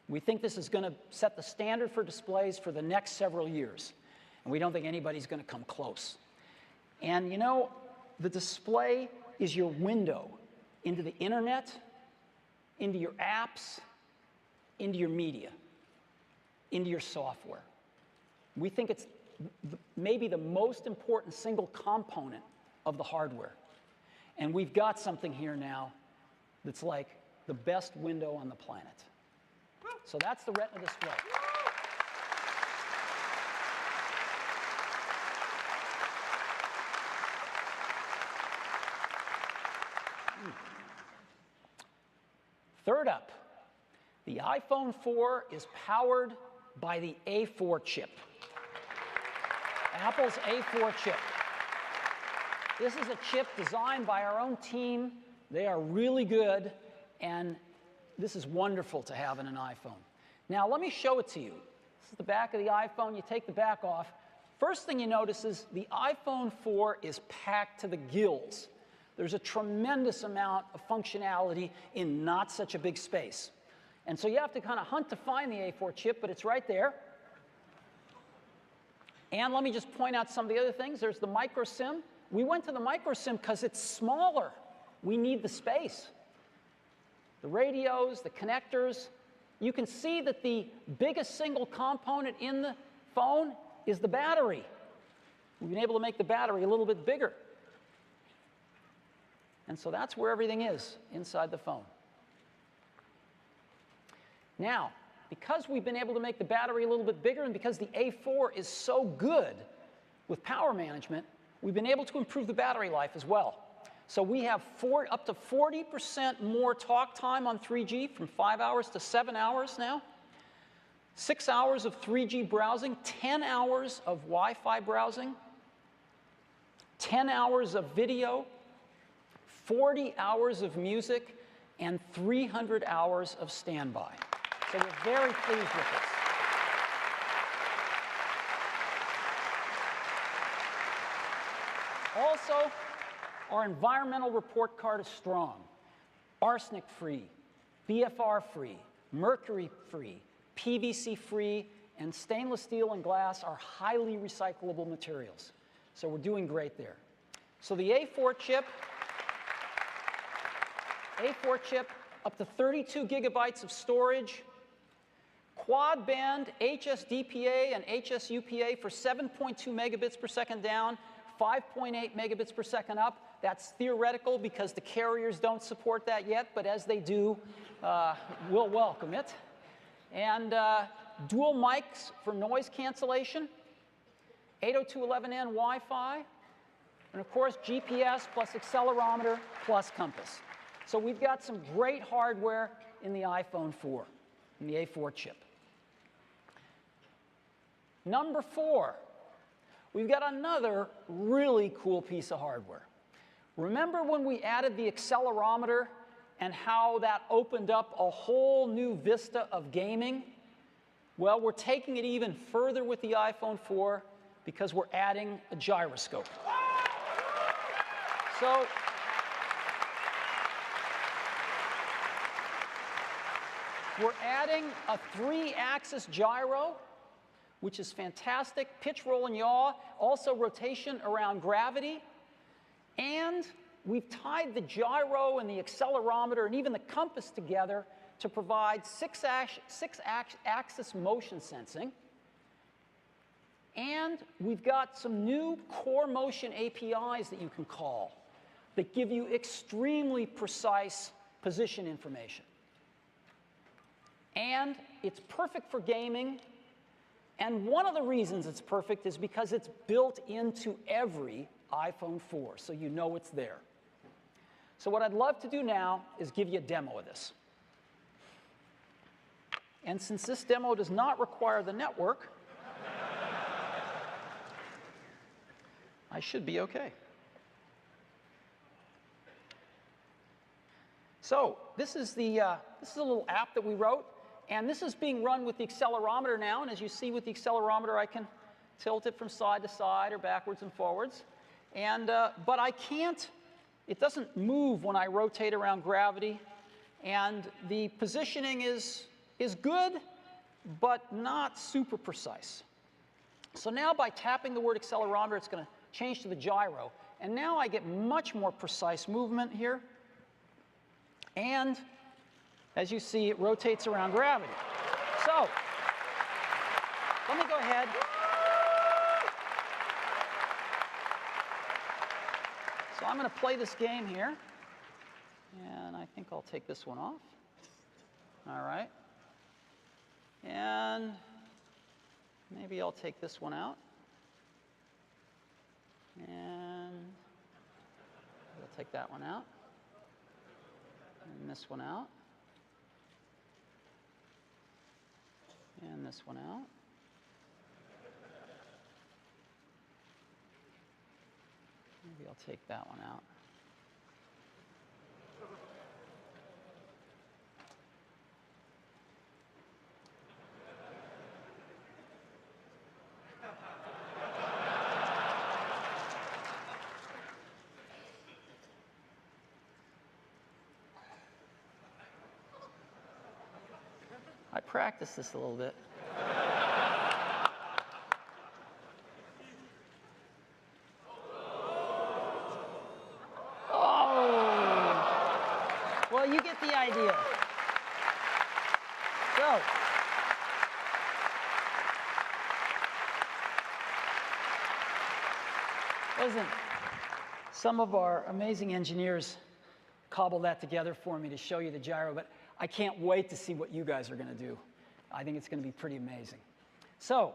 A: We think this is going to set the standard for displays for the next several years. And we don't think anybody's going to come close. And you know, the display is your window into the internet, into your apps, into your media, into your software. We think it's maybe the most important single component of the hardware. And we've got something here now that's like the best window on the planet. So that's the Retina display. Third up, the iPhone 4 is powered by the A4 chip. Apple's A4 chip. This is a chip designed by our own team. They are really good, and this is wonderful to have in an iPhone. Now, let me show it to you. This is the back of the iPhone. You take the back off. First thing you notice is the iPhone 4 is packed to the gills. There's a tremendous amount of functionality in not such a big space. And so you have to kind of hunt to find the A4 chip, but it's right there. And let me just point out some of the other things. There's the micro SIM. We went to the micro SIM because it's smaller. We need the space. The radios, the connectors. You can see that the biggest single component in the phone is the battery. We've been able to make the battery a little bit bigger. And so that's where everything is inside the phone. Now, because we've been able to make the battery a little bit bigger and because the A4 is so good with power management, we've been able to improve the battery life as well. So we have up to 40% more talk time on 3G, from 5 hours to 7 hours now. 6 hours of 3G browsing, 10 hours of Wi-Fi browsing, 10 hours of video, 40 hours of music, and 300 hours of standby. So we're very pleased with this. Also, our environmental report card is strong. Arsenic-free, BFR-free, mercury-free, PVC-free, and stainless steel and glass are highly recyclable materials. So we're doing great there. So the A4 chip, up to 32 gigabytes of storage, quad band HSDPA and HSUPA for 7.2 megabits per second down, 5.8 megabits per second up. That's theoretical because the carriers don't support that yet, but as they do, we'll welcome it. And dual mics for noise cancellation, 802.11n Wi-Fi, and of course GPS plus accelerometer plus compass. So we've got some great hardware in the iPhone 4, in the A4 chip. Number 4, we've got another really cool piece of hardware. Remember when we added the accelerometer and how that opened up a whole new vista of gaming? Well, we're taking it even further with the iPhone 4 because we're adding a gyroscope. So we're adding a 3-axis gyro, which is fantastic. Pitch, roll, and yaw. Also rotation around gravity. And we've tied the gyro and the accelerometer and even the compass together to provide 6-axis motion sensing. And we've got some new core motion APIs that you can call that give you extremely precise position information. And it's perfect for gaming. And one of the reasons it's perfect is because it's built into every iPhone 4, so you know it's there. So what I'd love to do now is give you a demo of this. And since this demo does not require the network, I should be okay. So this is a little app that we wrote. And this is being run with the accelerometer now. And as you see with the accelerometer, I can tilt it from side to side or backwards and forwards. And, but I can't, it doesn't move when I rotate around gravity. And the positioning is good, but not super precise. So now by tapping the word accelerometer, it's going to change to the gyro. And now I get much more precise movement here. And as you see, it rotates around gravity. So let me go ahead. So I'm going to play this game here. And I think I'll take this one off. All right. And maybe I'll take this one out. And I'll take that one out. And this one out. And this one out. Maybe I'll take that one out. I practiced this a little bit. Oh! Well, you get the idea. So, wasn't. Some of our amazing engineers cobbled that together for me to show you the gyro, but I can't wait to see what you guys are going to do. I think it's going to be pretty amazing. So,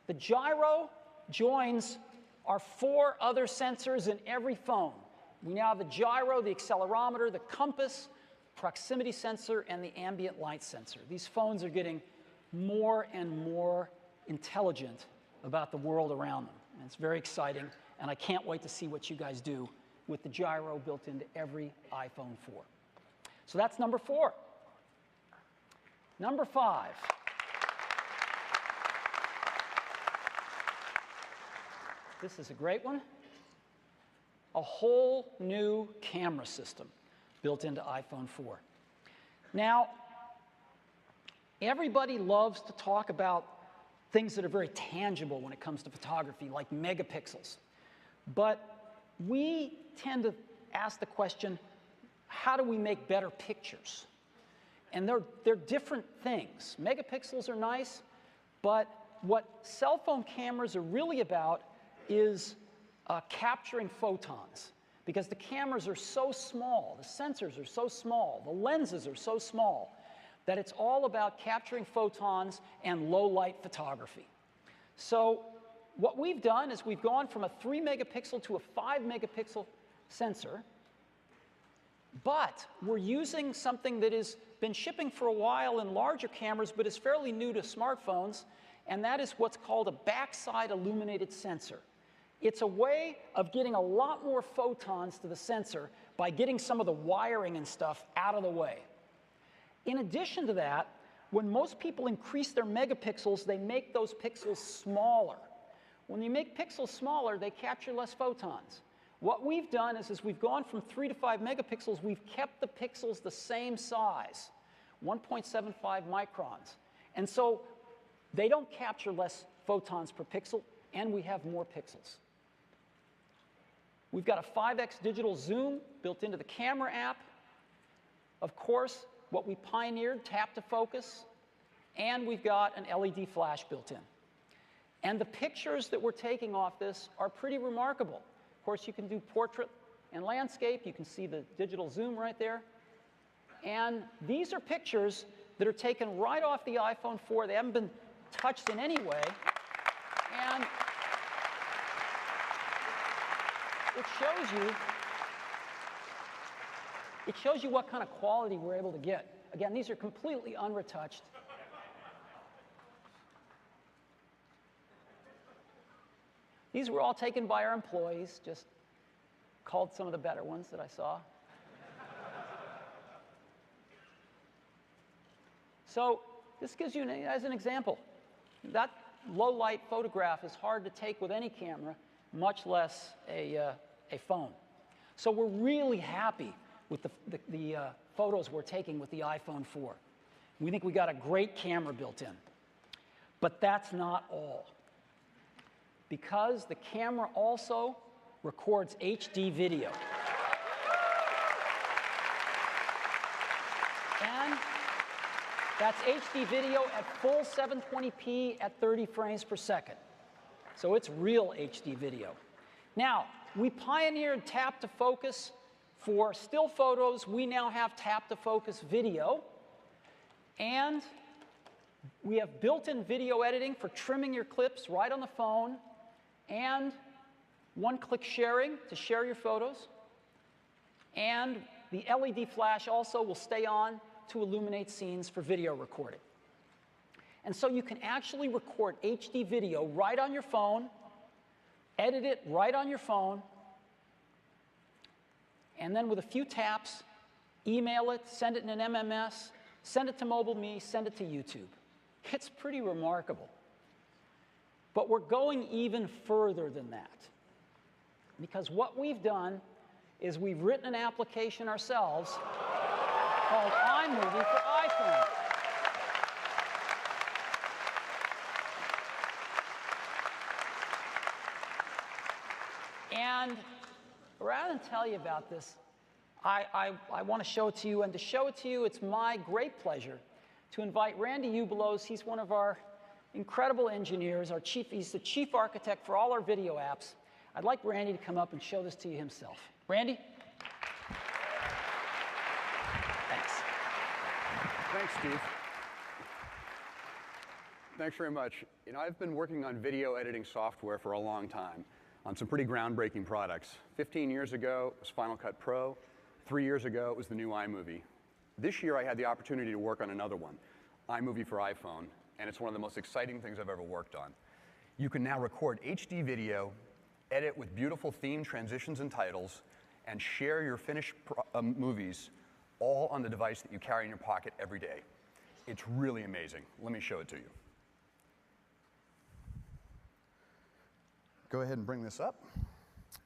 A: the gyro joins our 4 other sensors in every phone. We now have the gyro, the accelerometer, the compass, proximity sensor, and the ambient light sensor. These phones are getting more and more intelligent about the world around them. And it's very exciting, and I can't wait to see what you guys do with the gyro built into every iPhone 4. So that's number 4. Number 5. This is a great one. A whole new camera system built into iPhone 4. Now, everybody loves to talk about things that are very tangible when it comes to photography, like megapixels. But we tend to ask the question, how do we make better pictures? And they're different things. Megapixels are nice, but what cell phone cameras are really about is capturing photons, because the cameras are so small, the sensors are so small, the lenses are so small, that it's all about capturing photons and low-light photography. So what we've done is we've gone from a 3 megapixel to a 5 megapixel sensor, but we're using something that has been shipping for a while in larger cameras, but is fairly new to smartphones, and that is what's called a backside illuminated sensor. It's a way of getting a lot more photons to the sensor by getting some of the wiring and stuff out of the way. In addition to that, when most people increase their megapixels, they make those pixels smaller. When you make pixels smaller, they capture less photons. What we've done is we've gone from 3 to 5 megapixels, we've kept the pixels the same size, 1.75 microns. And so they don't capture less photons per pixel, and we have more pixels. We've got a 5x digital zoom built into the camera app. Of course, what we pioneered, tap to focus, and we've got an LED flash built in. And the pictures that we're taking off this are pretty remarkable. Of course, you can do portrait and landscape. You can see the digital zoom right there. And these are pictures that are taken right off the iPhone 4. They haven't been touched in any way. And it shows you what kind of quality we're able to get. Again, these are completely unretouched. These were all taken by our employees, just called some of the better ones that I saw. So this gives you, as an example, that low-light photograph is hard to take with any camera, much less a phone. So we're really happy with the photos we're taking with the iPhone 4. We think we got a great camera built in. But that's not all. Because the camera also records HD video. And that's HD video at full 720p at 30 frames per second. So it's real HD video. Now, we pioneered tap to focus for still photos. We now have tap to focus video. And we have built-in video editing for trimming your clips right on the phone, and one-click sharing to share your photos. And the LED flash also will stay on to illuminate scenes for video recording. And so you can actually record HD video right on your phone, edit it right on your phone, and then with a few taps, email it, send it in an MMS, send it to MobileMe, send it to YouTube. It's pretty remarkable. But we're going even further than that. Because what we've done is we've written an application ourselves called iMovie for iPhone. And rather than tell you about this, I want to show it to you. And to show it to you, it's my great pleasure to invite Randy Ubelos. He's one of our incredible engineers. He's the chief architect for all our video apps. I'd like Randy to come up and show this to you himself. Randy? Thanks.
H: Thanks, Steve. Thanks very much. You know, I've been working on video editing software for a long time on some pretty groundbreaking products. 15 years ago, it was Final Cut Pro. 3 years ago, it was the new iMovie. This year, I had the opportunity to work on another one, iMovie for iPhone, and it's one of the most exciting things I've ever worked on. You can now record HD video, edit with beautiful theme transitions and titles, and share your finished movies all on the device that you carry in your pocket every day. It's really amazing. Let me show it to you. Go ahead and bring this up,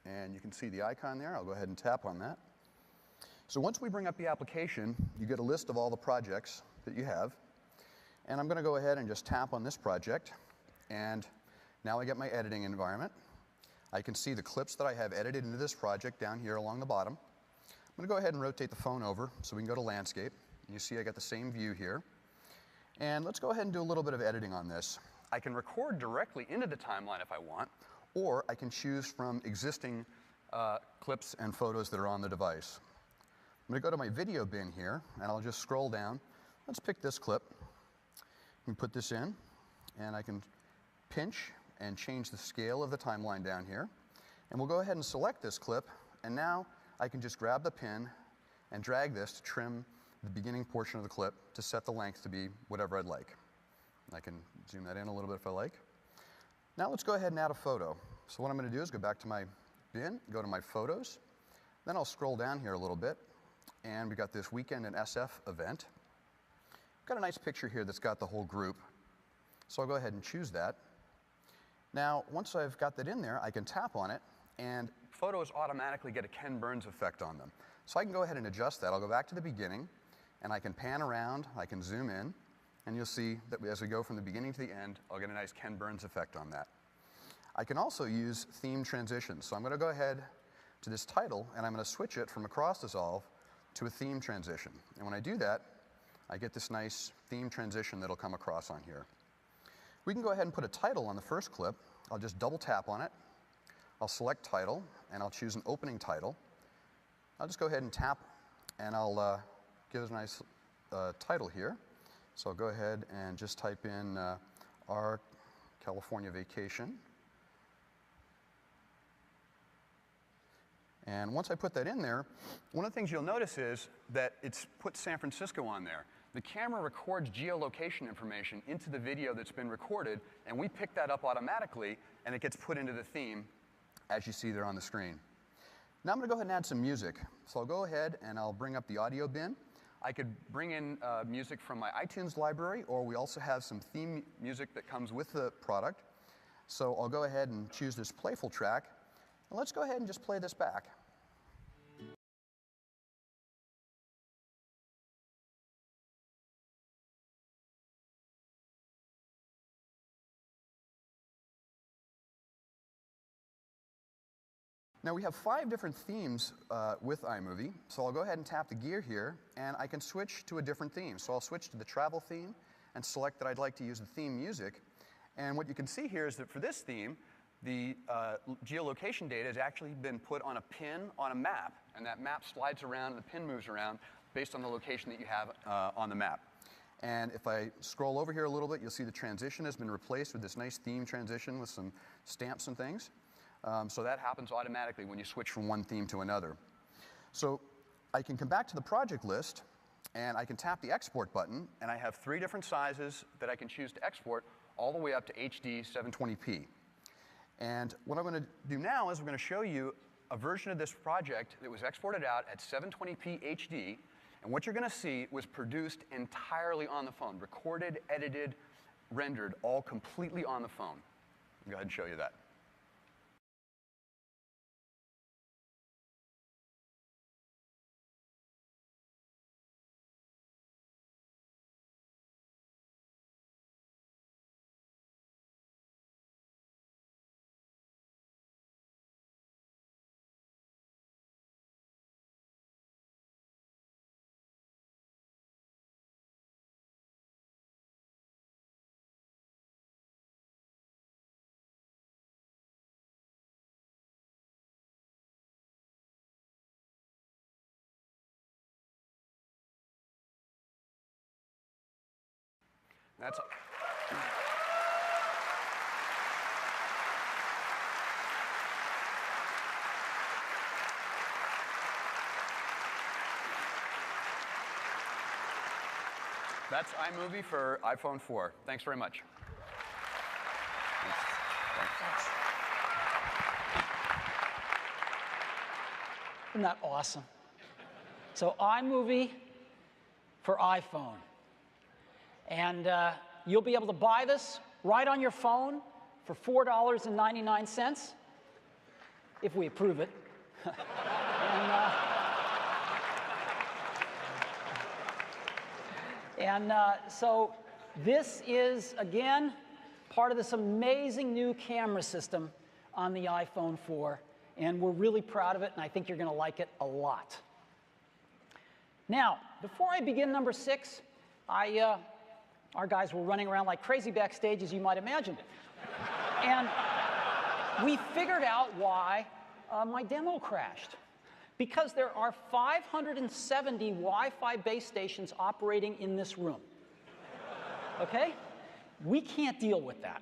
H: and you can see the icon there. I'll go ahead and tap on that. So once we bring up the application, you get a list of all the projects that you have. And I'm going to go ahead and just tap on this project. And now I get my editing environment. I can see the clips that I have edited into this project down here along the bottom. I'm going to go ahead and rotate the phone over so we can go to landscape. You see I got the same view here. And let's go ahead and do a little bit of editing on this. I can record directly into the timeline if I want, or I can choose from existing clips and photos that are on the device. I'm going to go to my video bin here, and I'll just scroll down. Let's pick this clip. I can put this in, and I can pinch and change the scale of the timeline down here. And we'll go ahead and select this clip, and now I can just grab the pin and drag this to trim the beginning portion of the clip to set the length to be whatever I'd like. I can zoom that in a little bit if I like. Now let's go ahead and add a photo. So what I'm going to do is go back to my bin, go to my photos, then I'll scroll down here a little bit, and we got this Weekend in SF event. I've got a nice picture here that's got the whole group, so I'll go ahead and choose that. Now, once I've got that in there, I can tap on it, and photos automatically get a Ken Burns effect on them. So I can go ahead and adjust that. I'll go back to the beginning, and I can pan around, I can zoom in, and you'll see that as we go from the beginning to the end, I'll get a nice Ken Burns effect on that. I can also use theme transitions. So I'm going to go ahead to this title, and I'm going to switch it from a cross dissolve to a theme transition. And when I do that, I get this nice theme transition that'll come across on here. We can go ahead and put a title on the first clip. I'll just double tap on it. I'll select title, and I'll choose an opening title. I'll just go ahead and tap, and I'll give it a nice title here. So I'll go ahead and just type in our California vacation. And once I put that in there, one of the things you'll notice is that it's put San Francisco on there. The camera records geolocation information into the video that's been recorded, and we pick that up automatically, and it gets put into the theme, as you see there on the screen. Now I'm going to go ahead and add some music. So I'll go ahead and I'll bring up the audio bin. I could bring in music from my iTunes library, or we also have some theme music that comes with the product. So I'll go ahead and choose this playful track. And let's go ahead and just play this back. Now we have 5 different themes with iMovie, so I'll go ahead and tap the gear here, and I can switch to a different theme. So I'll switch to the travel theme and select that I'd like to use the theme music. And what you can see here is that for this theme, the geolocation data has actually been put on a pin on a map, and that map slides around and the pin moves around based on the location that you have on the map. And if I scroll over here a little bit, you'll see the transition has been replaced with this nice theme transition with some stamps and things. So that happens automatically when you switch from one theme to another. So I can come back to the project list, and I can tap the export button, and I have 3 different sizes that I can choose to export all the way up to HD 720p. And what I'm going to do now is we're going to show you a version of this project that was exported out at 720p HD, and what you're going to see was produced entirely on the phone, recorded, edited, rendered, all completely on the phone. I'll go ahead and show you that. That's iMovie for iPhone 4. Thanks very much. Thanks.
A: Isn't that awesome? So iMovie for iPhone. And you'll be able to buy this right on your phone for $4.99 if we approve it. So this is, again, part of this amazing new camera system on the iPhone 4. And we're really proud of it, and I think you're going to like it a lot. Now, before I begin number 6, our guys were running around like crazy backstage, as you might imagine. And we figured out why my demo crashed. Because there are 570 Wi-Fi base stations operating in this room. Okay? We can't deal with that.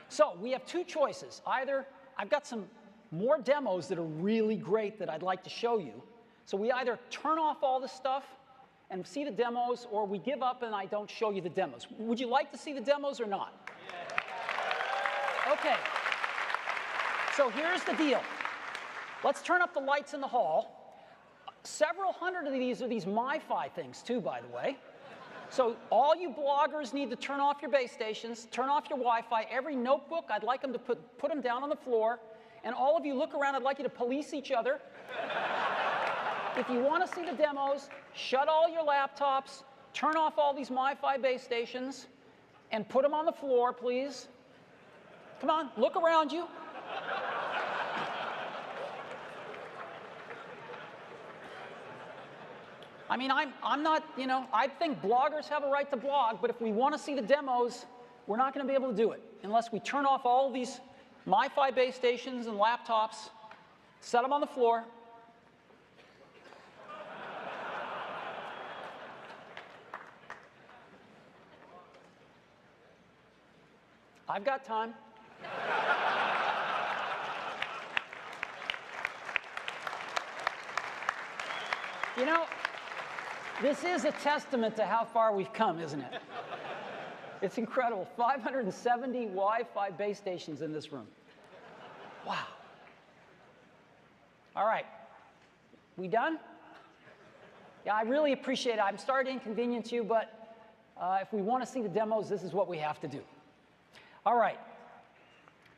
A: So we have two choices. Either I've got some more demos that are really great that I'd like to show you. So we either turn off all this stuff and see the demos, or we give up and I don't show you the demos. Would you like to see the demos or not? Yeah. Okay. So here's the deal. Let's turn up the lights in the hall. Several hundred of these are these MiFi things, too, by the way. So all you bloggers need to turn off your base stations, turn off your Wi-Fi. Every notebook, I'd like them to put them down on the floor. And all of you look around, I'd like you to police each other. If you want to see the demos, shut all your laptops, turn off all these MiFi base stations, and put them on the floor, please. Come on, look around you. I mean, I'm not, you know, I think bloggers have a right to blog, but if we want to see the demos, we're not going to be able to do it unless we turn off all these MiFi base stations and laptops, set them on the floor. I've got time. You know, this is a testament to how far we've come, isn't it? It's incredible. 570 Wi-Fi base stations in this room. Wow. All right. We done? Yeah, I really appreciate it. I'm sorry to inconvenience you, but if we want to see the demos, this is what we have to do. All right.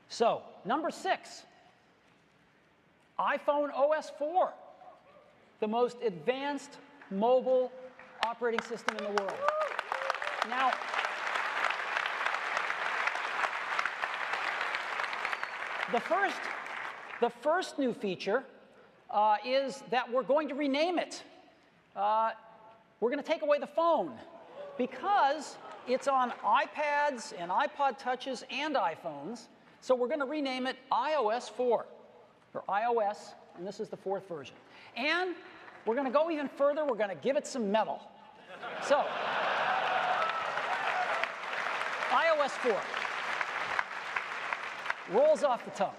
A: So, number 6, iPhone OS 4, the most advanced mobile operating system in the world. Now, the first new feature is that we're going to rename it. We're going to take away the phone because it's on iPads and iPod Touches and iPhones. So we're going to rename it iOS 4, or iOS, and this is the 4th version. And we're going to go even further. We're going to give it some metal. So, iOS 4 rolls off the tongue.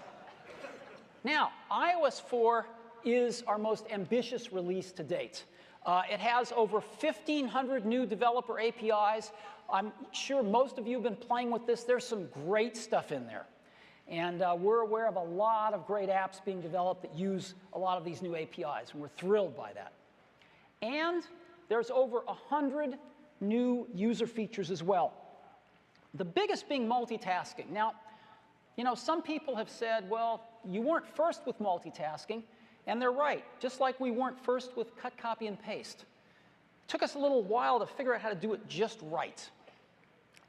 A: Now, iOS 4 is our most ambitious release to date. It has over 1,500 new developer APIs. I'm sure most of you have been playing with this. There's some great stuff in there. And we're aware of a lot of great apps being developed that use a lot of these new APIs, and we're thrilled by that. And there's over 100 new user features as well. The biggest being multitasking. Now, you know, some people have said, well, you weren't first with multitasking, and they're right, just like we weren't first with cut, copy, and paste. It took us a little while to figure out how to do it just right.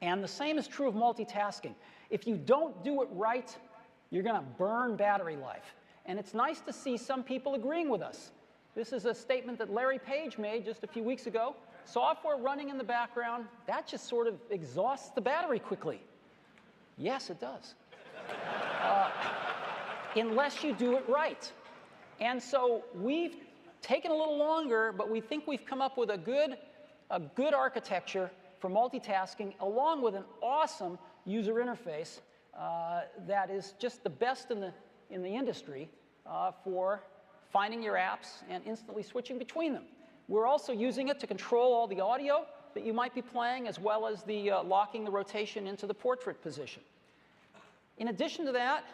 A: And the same is true of multitasking. If you don't do it right, you're going to burn battery life. And it's nice to see some people agreeing with us. This is a statement that Larry Page made just a few weeks ago. Software running in the background, that just sort of exhausts the battery quickly. Yes, it does. Unless you do it right. And so we've taken a little longer, but we think we've come up with a good architecture for multitasking, along with an awesome user interface that is just the best in the industry for finding your apps and instantly switching between them. We're also using it to control all the audio that you might be playing, as well as the locking the rotation into the portrait position. In addition to that,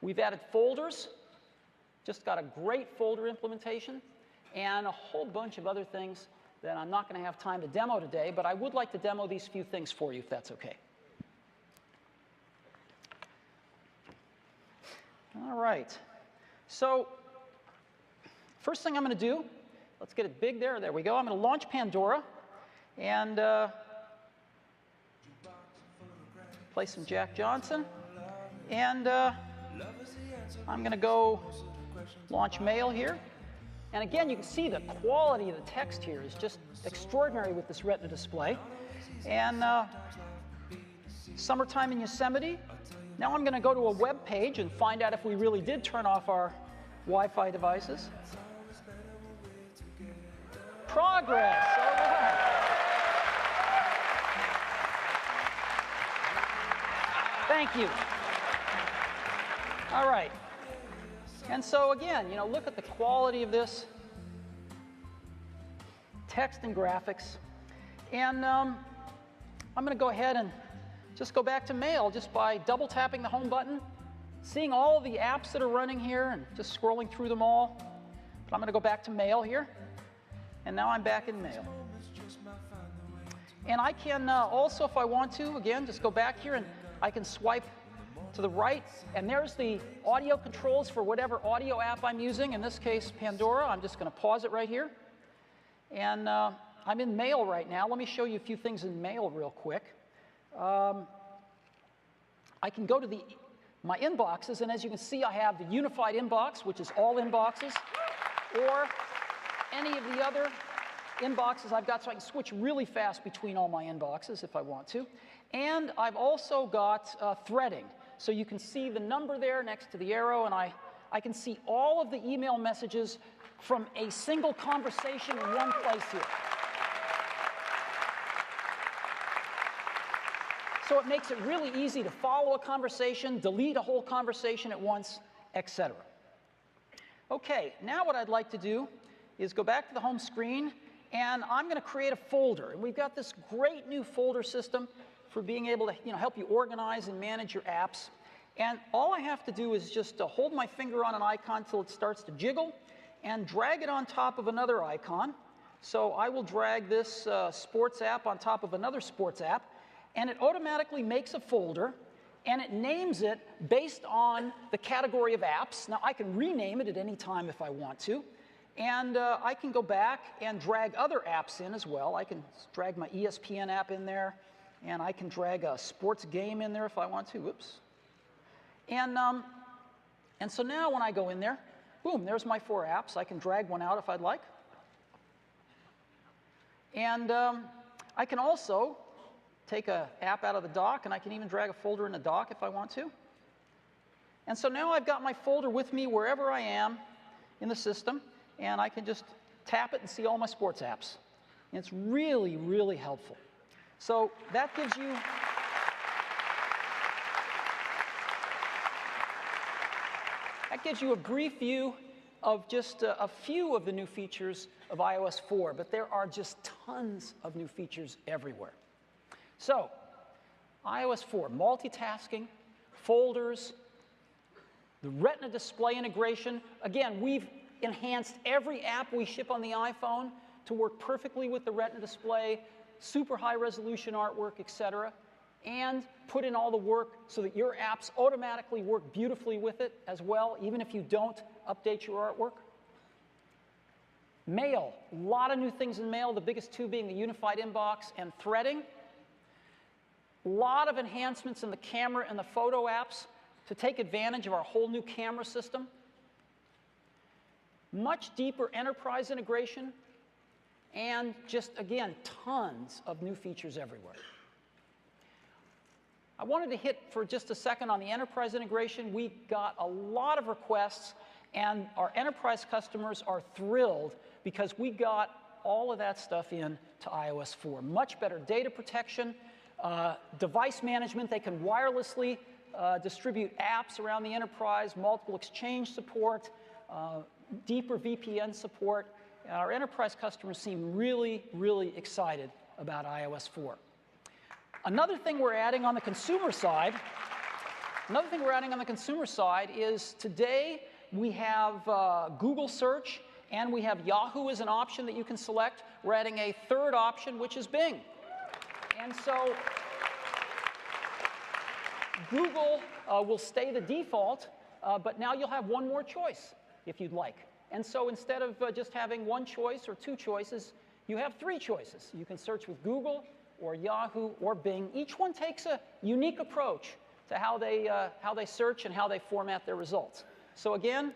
A: we've added folders, just got a great folder implementation, and a whole bunch of other things that I'm not going to have time to demo today, but I would like to demo these few things for you, if that's okay. All right. So first thing I'm going to do, let's get it big there. There we go. I'm going to launch Pandora and play some Jack Johnson. And I'm going to go launch Mail here. And again, you can see the quality of the text here is just extraordinary with this Retina display. And summertime in Yosemite. Now I'm going to go to a web page and find out if we really did turn off our Wi-Fi devices. Progress. All right. Thank you. All right. And so again, look at the quality of this text and graphics. And I'm going to go ahead and just go back to Mail just by double tapping the home button, seeing all of the apps that are running here and just scrolling through them all. But I'm going to go back to Mail here. And now I'm back in Mail. And I can also, if I want to, again, just go back here and I can swipe to the right. And there's the audio controls for whatever audio app I'm using. In this case, Pandora. I'm just going to pause it right here. And I'm in Mail right now. Let me show you a few things in Mail real quick. I can go to my inboxes, and as you can see, I have the unified inbox, which is all inboxes, or any of the other inboxes I've got, so I can switch really fast between all my inboxes if I want to. And I've also got threading, so you can see the number there next to the arrow, and I can see all of the email messages from a single conversation in one place here. So it makes it really easy to follow a conversation, delete a whole conversation at once, etc. Okay, now what I'd like to do is go back to the home screen, and I'm going to create a folder. And we've got this great new folder system for being able to help you organize and manage your apps. And all I have to do is just hold my finger on an icon till it starts to jiggle and drag it on top of another icon. So I will drag this sports app on top of another sports app, and it automatically makes a folder, and it names it based on the category of apps. Now, I can rename it at any time if I want to, and I can go back and drag other apps in as well. I can drag my ESPN app in there, and I can drag a sports game in there if I want to. Whoops. And so now when I go in there, boom, there's my 4 apps. I can drag one out if I'd like. And I can also take an app out of the dock, and I can even drag a folder in the dock if I want to. And so now I've got my folder with me wherever I am in the system, and I can just tap it and see all my sports apps. And it's really, really helpful. So that gives you a brief view of just a few of the new features of iOS 4, but there are just tons of new features everywhere. So, iOS 4, multitasking, folders, the Retina display integration. Again, we've enhanced every app we ship on the iPhone to work perfectly with the Retina display, super high resolution artwork, etc., and put in all the work so that your apps automatically work beautifully with it as well, even if you don't update your artwork. Mail, a lot of new things in Mail, the biggest two being the unified inbox and threading. A lot of enhancements in the camera and the photo apps to take advantage of our whole new camera system. Much deeper enterprise integration, and just, again, tons of new features everywhere. I wanted to hit for just a second on the enterprise integration. We got a lot of requests, and our enterprise customers are thrilled because we got all of that stuff in to iOS 4. Much better data protection, device management. They can wirelessly distribute apps around the enterprise, multiple exchange support, deeper VPN support. Our enterprise customers seem really, really excited about iOS 4. Another thing we're adding on the consumer side is today we have Google Search and we have Yahoo as an option that you can select. We're adding a third option, which is Bing. And so Google will stay the default, but now you'll have one more choice if you'd like. And so instead of just having one choice or two choices, you have three choices. You can search with Google or Yahoo or Bing. Each one takes a unique approach to how they search and how they format their results. So again,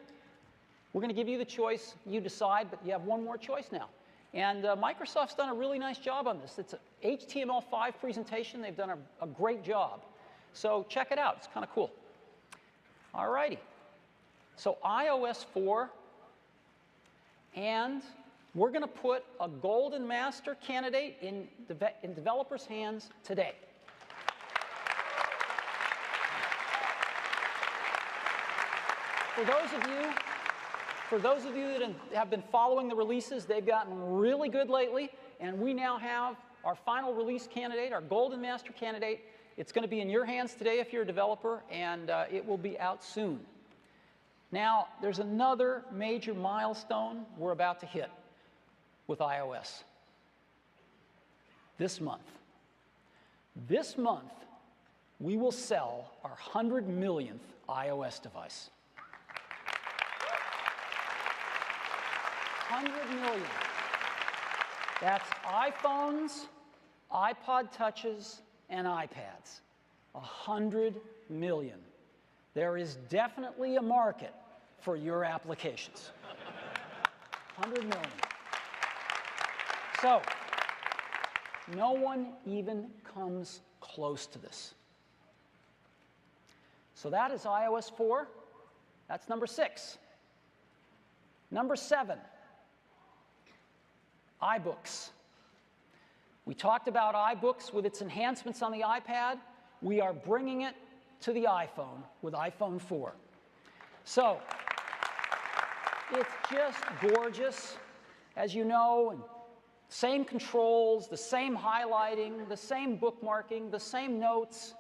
A: we're going to give you the choice. You decide, but you have one more choice now. And Microsoft's done a really nice job on this. It's an HTML5 presentation. They've done a great job. So check it out. It's kind of cool. All righty. So iOS 4, and we're going to put a Golden Master candidate in developers' hands today. For those of you that have been following the releases, they've gotten really good lately, and we now have our final release candidate, our Golden Master candidate. It's going to be in your hands today if you're a developer, and it will be out soon. Now, there's another major milestone we're about to hit with iOS. This month. This month, we will sell our 100 millionth iOS device. 100 million. That's iPhones, iPod Touches, and iPads. 100 million. There is definitely a market for your applications. 100 million. So, no one even comes close to this. So that is iOS 4. That's number 6. Number 7, iBooks. We talked about iBooks with its enhancements on the iPad. We are bringing it to the iPhone with iPhone 4. So, it's just gorgeous, as you know, and same controls, the same highlighting, the same bookmarking, the same notes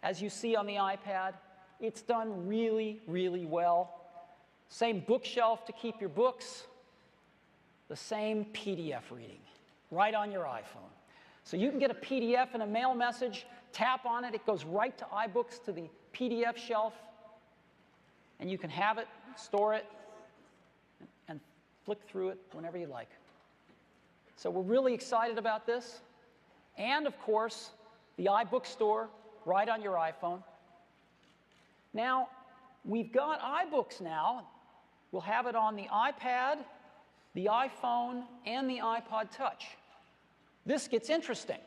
A: as you see on the iPad. It's done really, really well. Same bookshelf to keep your books, the same PDF reading right on your iPhone. So you can get a PDF in a mail message, tap on it, it goes right to iBooks, to the PDF shelf, and you can have it, store it, and flick through it whenever you like. So we're really excited about this. And of course, the iBook store right on your iPhone. Now, we've got iBooks now. We'll have it on the iPad, the iPhone, and the iPod Touch. This gets interesting.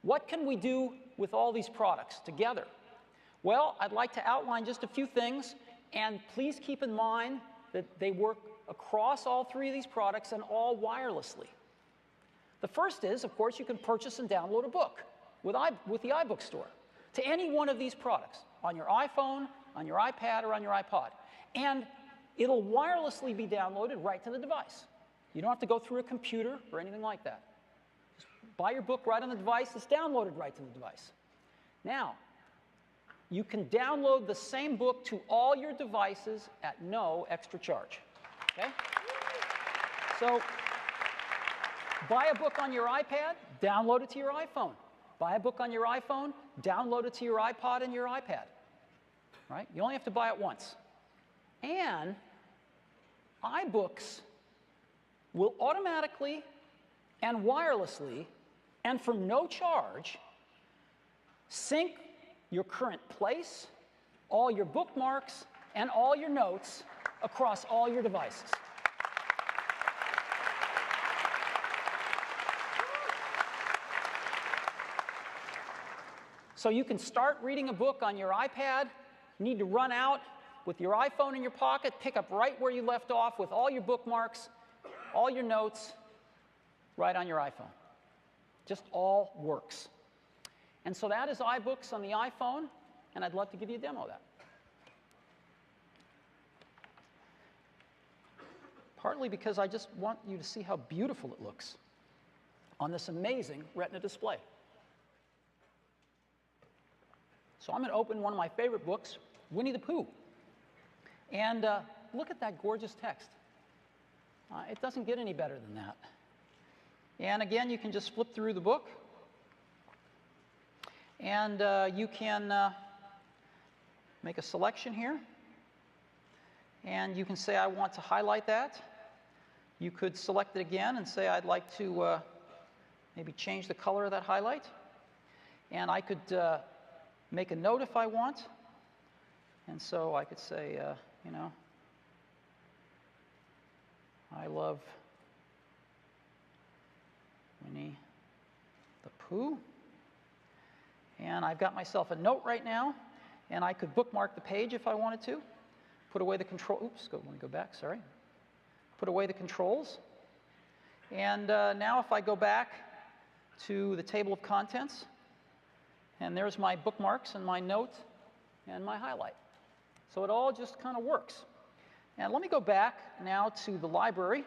A: What can we do with all these products together? Well, I'd like to outline just a few things, and please keep in mind that they work across all three of these products and all wirelessly. The first is, of course, you can purchase and download a book with the iBook store to any one of these products, on your iPhone, on your iPad, or on your iPod. And it'll wirelessly be downloaded right to the device. You don't have to go through a computer or anything like that. Just buy your book right on the device. It's downloaded right to the device. Now, you can download the same book to all your devices at no extra charge. Okay? So, buy a book on your iPad, download it to your iPhone. Buy a book on your iPhone, download it to your iPod and your iPad. Right? You only have to buy it once. And iBooks will automatically and wirelessly and for no charge sync your current place, all your bookmarks, and all your notes across all your devices. So you can start reading a book on your iPad, you need to run out with your iPhone in your pocket, pick up right where you left off with all your bookmarks, all your notes, right on your iPhone. Just all works. And so that is iBooks on the iPhone, and I'd love to give you a demo of that. Partly because I just want you to see how beautiful it looks on this amazing Retina display. So I'm going to open one of my favorite books, Winnie the Pooh. And look at that gorgeous text. It doesn't get any better than that. And again, you can just flip through the book. And you can make a selection here. And you can say, I want to highlight that. You could select it again and say, I'd like to maybe change the color of that highlight. And I could make a note if I want. And so I could say, you know, I love Winnie the Pooh. And I've got myself a note right now. And I could bookmark the page if I wanted to. Put away the control. Oops, let me go back, sorry. Put away the controls. And now if I go back to the table of contents, and there's my bookmarks and my note and my highlight. So it all just kind of works. And let me go back now to the library.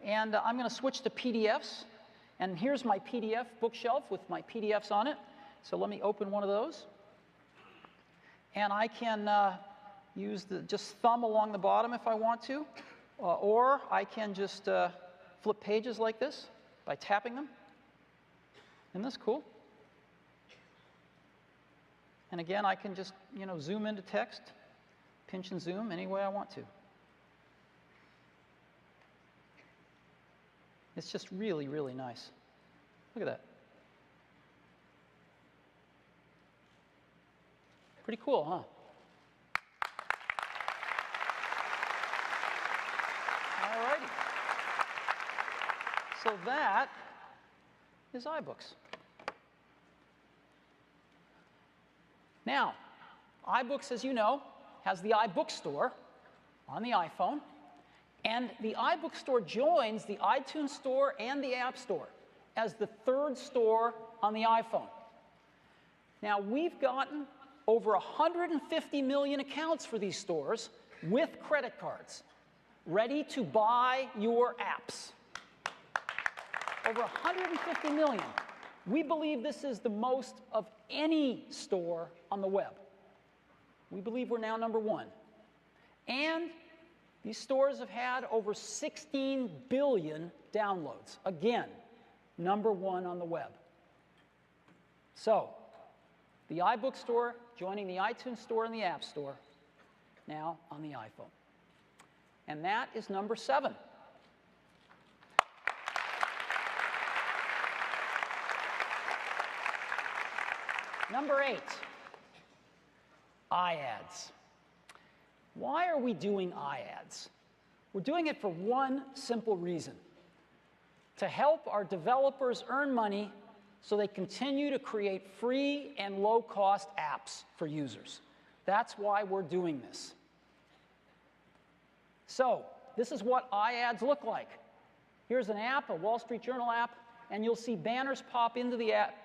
A: And I'm going to switch to PDFs. And here's my PDF bookshelf with my PDFs on it. So let me open one of those. And I can use just thumb along the bottom if I want to. Or I can just flip pages like this by tapping them. Isn't this cool? And again, I can just, you know, zoom into text, pinch and zoom any way I want to. It's just really, really nice. Look at that. Pretty cool, huh? All righty. So that is iBooks. Now, iBooks, as you know, has the iBook Store on the iPhone, and the iBook Store joins the iTunes Store and the App Store as the third store on the iPhone. Now, we've gotten over 150 million accounts for these stores with credit cards, ready to buy your apps. Over 150 million. We believe this is the most of any store on the web. We believe we're now #1. And these stores have had over 16 billion downloads. Again, #1 on the web. So, the iBook Store joining the iTunes Store and the App Store, now on the iPhone. And that is #7. #8, iAds. Why are we doing iAds? We're doing it for one simple reason: to help our developers earn money so they continue to create free and low-cost apps for users. That's why we're doing this. So, this is what iAds look like. Here's an app, a Wall Street Journal app, and you'll see banners pop into the app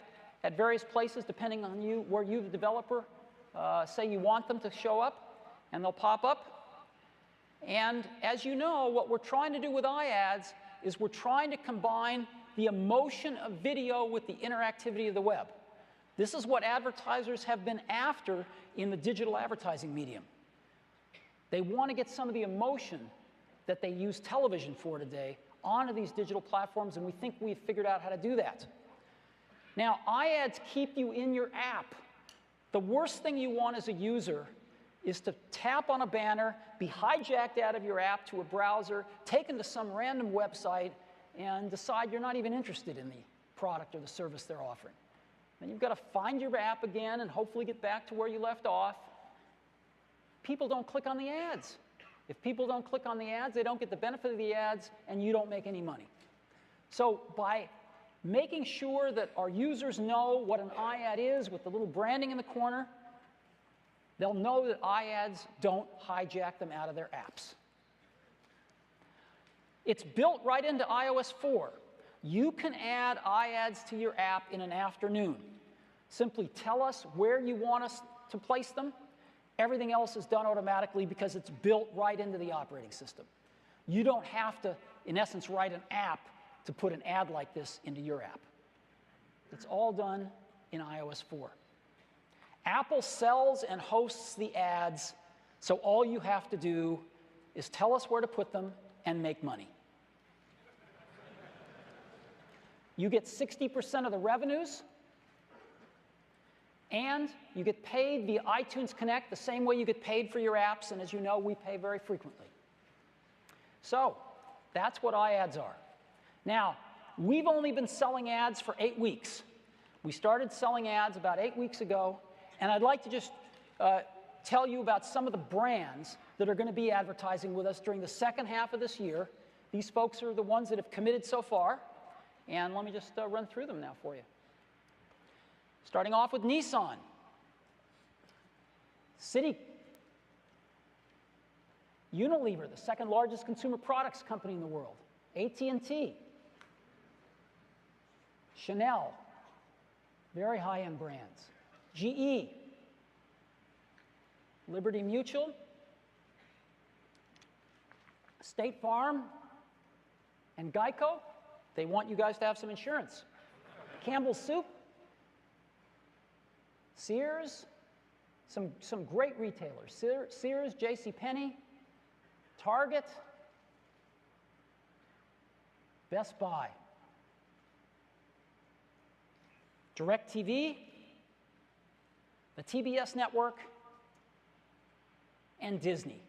A: at various places, depending on where you, the developer, say you want them to show up, and they'll pop up. And as you know, what we're trying to do with iAds is we're trying to combine the emotion of video with the interactivity of the web. This is what advertisers have been after in the digital advertising medium. They want to get some of the emotion that they use television for today onto these digital platforms, and we think we've figured out how to do that. Now, iAds keep you in your app. The worst thing you want as a user is to tap on a banner, be hijacked out of your app to a browser, taken to some random website, and decide you're not even interested in the product or the service they're offering. Then you've got to find your app again and hopefully get back to where you left off. People don't click on the ads. If people don't click on the ads, they don't get the benefit of the ads, and you don't make any money. So by making sure that our users know what an iAd is with the little branding in the corner, they'll know that iAds don't hijack them out of their apps. It's built right into iOS 4. You can add iAds to your app in an afternoon. Simply tell us where you want us to place them. Everything else is done automatically because it's built right into the operating system. You don't have to, in essence, write an app to put an ad like this into your app. It's all done in iOS 4. Apple sells and hosts the ads, so all you have to do is tell us where to put them and make money. You get 60% of the revenues, and you get paid via iTunes Connect the same way you get paid for your apps, and as you know, we pay very frequently. So that's what iAds are. Now, we've only been selling ads for 8 weeks. We started selling ads about 8 weeks ago, and I'd like to just tell you about some of the brands that are going to be advertising with us during the second half of this year. These folks are the ones that have committed so far, and let me just run through them now for you. Starting off with Nissan, Citi, Unilever, the second largest consumer products company in the world, AT&T, Chanel, very high-end brands, GE, Liberty Mutual, State Farm, and Geico. They want you guys to have some insurance. Campbell's Soup, Sears, some great retailers. Sears, JCPenney, Target, Best Buy, DirecTV, the TBS network, and Disney.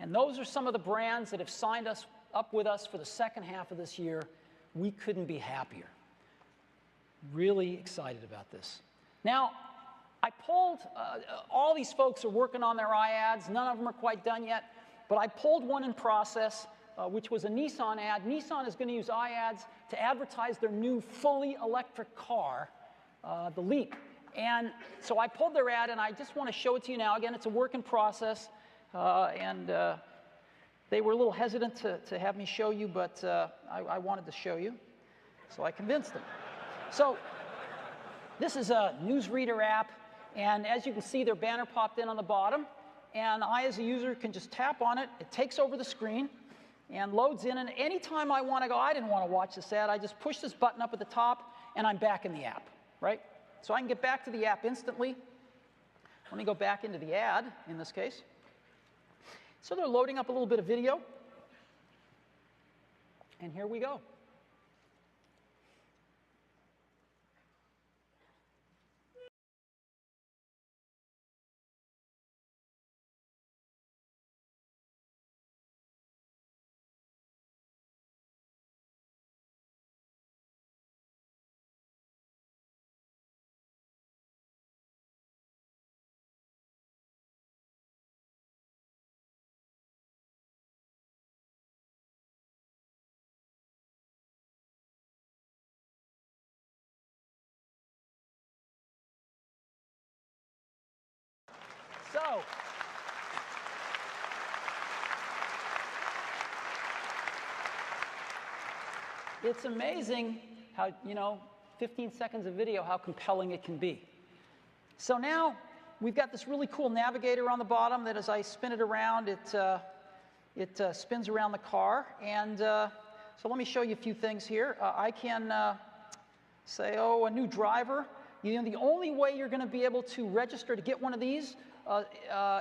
A: And those are some of the brands that have signed us up with us for the second half of this year. We couldn't be happier. Really excited about this. Now, I pulled, all these folks are working on their iAds. None of them are quite done yet, but I pulled one in process, which was a Nissan ad. Nissan is going to use iAds to advertise their new fully electric car, the Leap. And so I pulled their ad, and I just want to show it to you now. Again, it's a work in process, and they were a little hesitant to have me show you, but I wanted to show you, so I convinced them. So this is a newsreader app, and as you can see, their banner popped in on the bottom, and I, as a user, can just tap on it. It takes over the screen and loads in, and anytime I want to go, I didn't want to watch this ad, I just push this button up at the top, and I'm back in the app, right? So I can get back to the app instantly. Let me go back into the ad, in this case. So they're loading up a little bit of video, and here we go. So, it's amazing how, 15 seconds of video, how compelling it can be. So now we've got this really cool navigator on the bottom that as I spin it around, it spins around the car. And so let me show you a few things here. I can say, a new driver. The only way you're going to be able to register to get one of these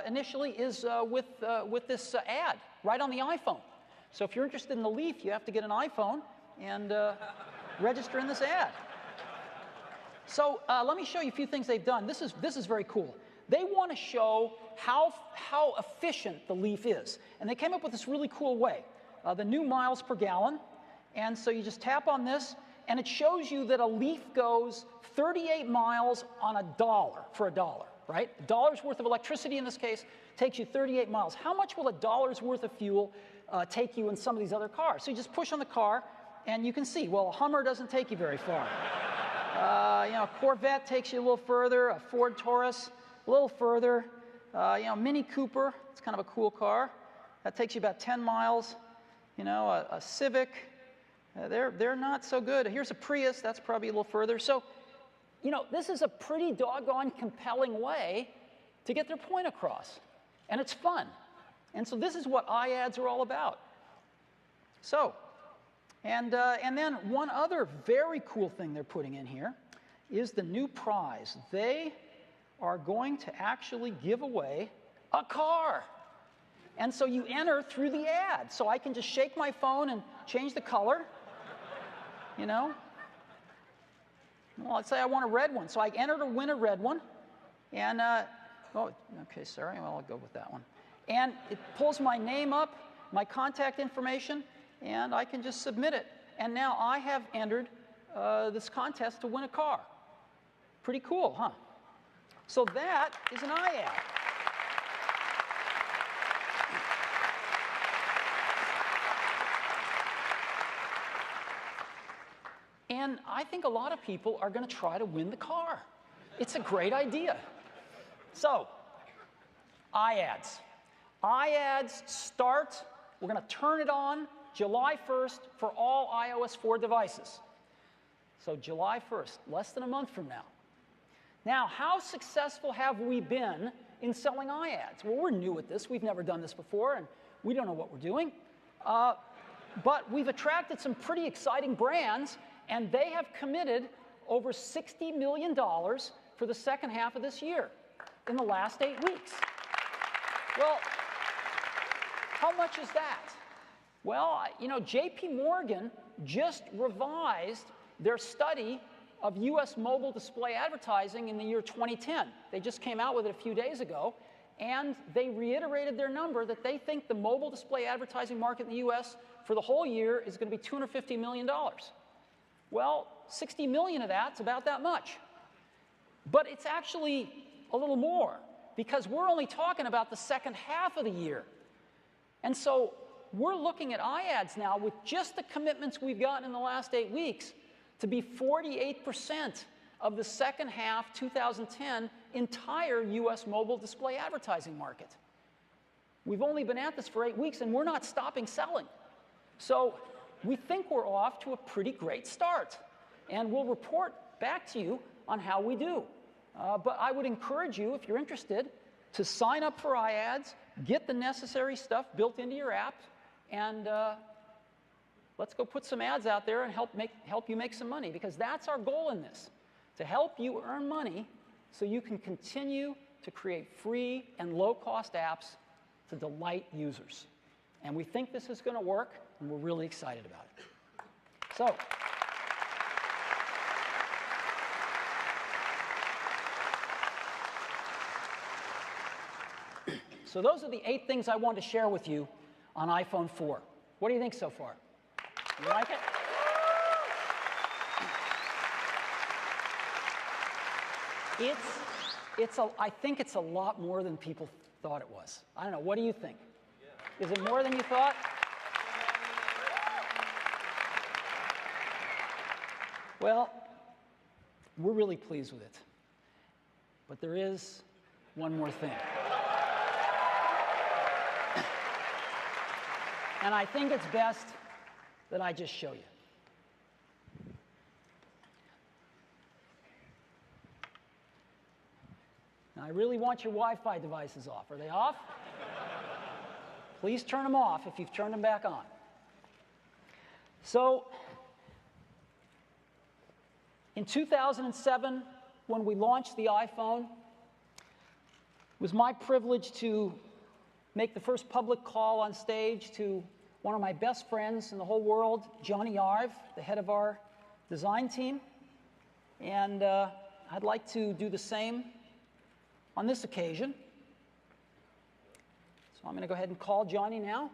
A: initially is with this ad right on the iPhone. So if you're interested in the Leaf, you have to get an iPhone and register in this ad. So let me show you a few things they've done. This is very cool. They want to show how efficient the Leaf is, and they came up with this really cool way. The new miles per gallon, and so you just tap on this, and it shows you that a Leaf goes 38 miles on for a dollar. Right? A dollar's worth of electricity in this case takes you 38 miles. How much will a dollar's worth of fuel take you in some of these other cars? So you just push on the car, and you can see, well, a Hummer doesn't take you very far. A Corvette takes you a little further, a Ford Taurus a little further, Mini Cooper, it's kind of a cool car. That takes you about 10 miles. A Civic, They're not so good. Here's a Prius. That's probably a little further. So, you know, this is a pretty doggone compelling way to get their point across. And it's fun. And so this is what iAds are all about. So, and then one other very cool thing they're putting in here is the new prize. They are going to actually give away a car. And so you enter through the ad. So I can just shake my phone and change the color, you know. Well, let's say I want a red one. So I enter to win a red one. And, oh, okay, sorry. Well, I'll go with that one. And it pulls my name up, my contact information, and I can just submit it. And now I have entered this contest to win a car. Pretty cool, huh? So that is an iAd. And I think a lot of people are going to try to win the car. It's a great idea. So, iAds. iAds start, we're going to turn it on July 1st for all iOS 4 devices. So July 1st, less than a month from now. Now, how successful have we been in selling iAds? Well, we're new at this. We've never done this before, and we don't know what we're doing. But we've attracted some pretty exciting brands, and they have committed over $60 million for the second half of this year in the last 8 weeks. Well, how much is that? Well, you know, JP Morgan just revised their study of US mobile display advertising in the year 2010. They just came out with it a few days ago, and they reiterated their number that they think the mobile display advertising market in the US for the whole year is going to be $250 million. Well, 60 million of that's about that much. But it's actually a little more, because we're only talking about the second half of the year. And so we're looking at iAds now with just the commitments we've gotten in the last 8 weeks to be 48% of the second half 2010 entire US mobile display advertising market. We've only been at this for 8 weeks, and we're not stopping selling. So we think we're off to a pretty great start. And we'll report back to you on how we do. But I would encourage you, if you're interested, to sign up for iAds, get the necessary stuff built into your app, and let's go put some ads out there and help you make some money, because that's our goal in this, to help you earn money so you can continue to create free and low-cost apps to delight users. And we think this is going to work, and we're really excited about it. So those are the 8 things I wanted to share with you on iPhone 4. What do you think so far? You like it? I think it's a lot more than people thought it was. I don't know. What do you think? Is it more than you thought? Well, we're really pleased with it. But there is one more thing. And I think it's best that I just show you. Now, I really want your Wi-Fi devices off. Are they off? Please turn them off if you've turned them back on. So, in 2007, when we launched the iPhone, it was my privilege to make the first public call on stage to one of my best friends in the whole world, Johnny Ive, the head of our design team. And I'd like to do the same on this occasion. So I'm going to go ahead and call Johnny now.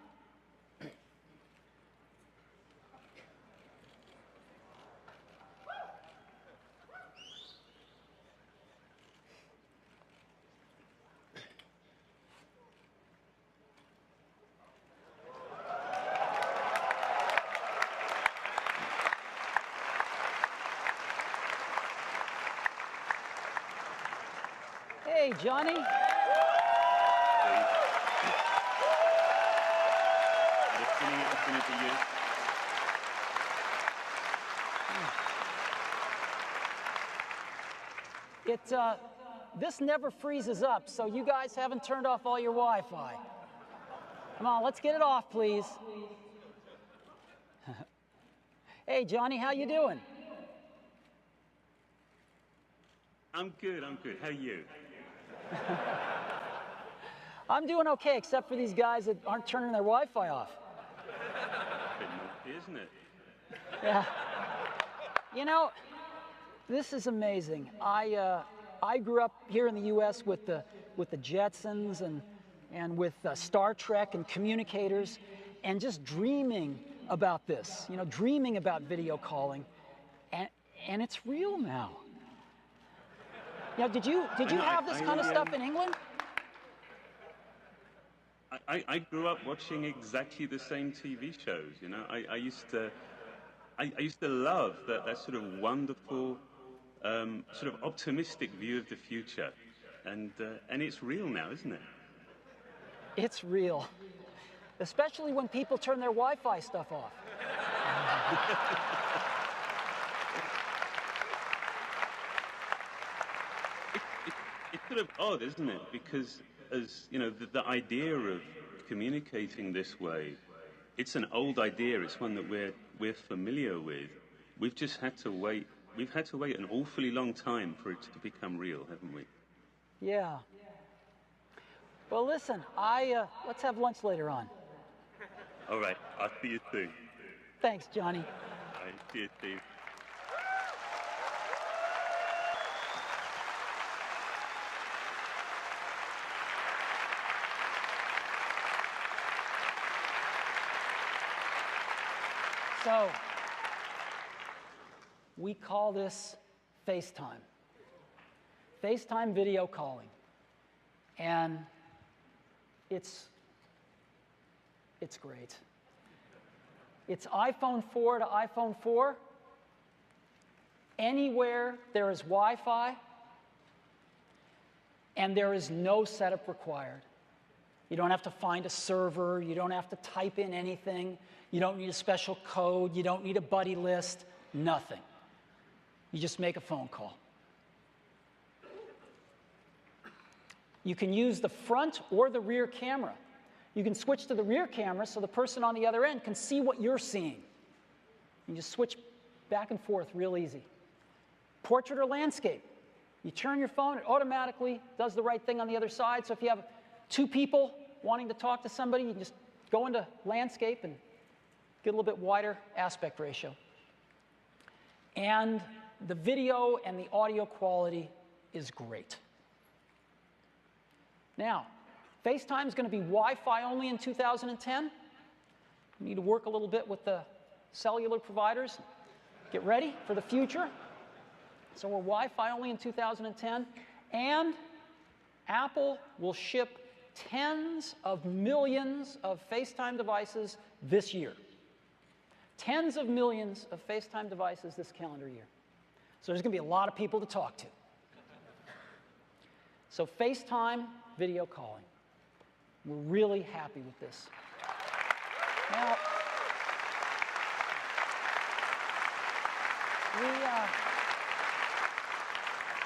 A: Hey, Johnny. this never freezes up, so you guys haven't turned off all your Wi-Fi. Come on, let's get it off, please. Hey, Johnny, how you doing?
I: I'm good. How are you?
A: I'm doing okay, except for these guys that aren't turning their Wi-Fi off.
I: Bit naughty, isn't it?
A: Yeah. You know, this is amazing. I grew up here in the U.S. with the Jetsons and with Star Trek and communicators, and just dreaming about this. You know, dreaming about video calling, and it's real now. You know, did you have this kind of stuff in England?
I: I grew up watching exactly the same TV shows. You know, I used to love that sort of wonderful, sort of optimistic view of the future, and it's real now, isn't it?
A: It's real, especially when people turn their Wi-Fi stuff off.
I: It's sort of odd, isn't it? Because, as you know, the idea of communicating this way, it's an old idea. It's one that we're familiar with. We've just had to wait. We've had to wait an awfully long time for it to become real, haven't we?
A: Yeah. Well, listen, let's have lunch later on.
I: All right. I'll see you soon.
A: Thanks, Johnny.
I: All right. See you, Steve.
A: So, we call this FaceTime. FaceTime video calling. And it's great. It's iPhone 4 to iPhone 4. Anywhere there is Wi-Fi, and there is no setup required. You don't have to find a server. You don't have to type in anything. You don't need a special code. You don't need a buddy list. Nothing. You just make a phone call. You can use the front or the rear camera. You can switch to the rear camera so the person on the other end can see what you're seeing. You just switch back and forth real easy. Portrait or landscape. You turn your phone, it automatically does the right thing on the other side. So if you have two people wanting to talk to somebody, you can just go into landscape and get a little bit wider aspect ratio. And the video and the audio quality is great. Now, FaceTime is going to be Wi-Fi only in 2010. We need to work a little bit with the cellular providers. Get ready for the future. So we're Wi-Fi only in 2010. And Apple will ship tens of millions of FaceTime devices this year. Tens of millions of FaceTime devices this calendar year. So there's going to be a lot of people to talk to. So FaceTime video calling. We're really happy with this. Now,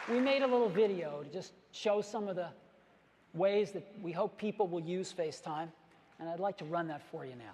A: we made a little video to just show some of the ways that we hope people will use FaceTime, and I'd like to run that for you now.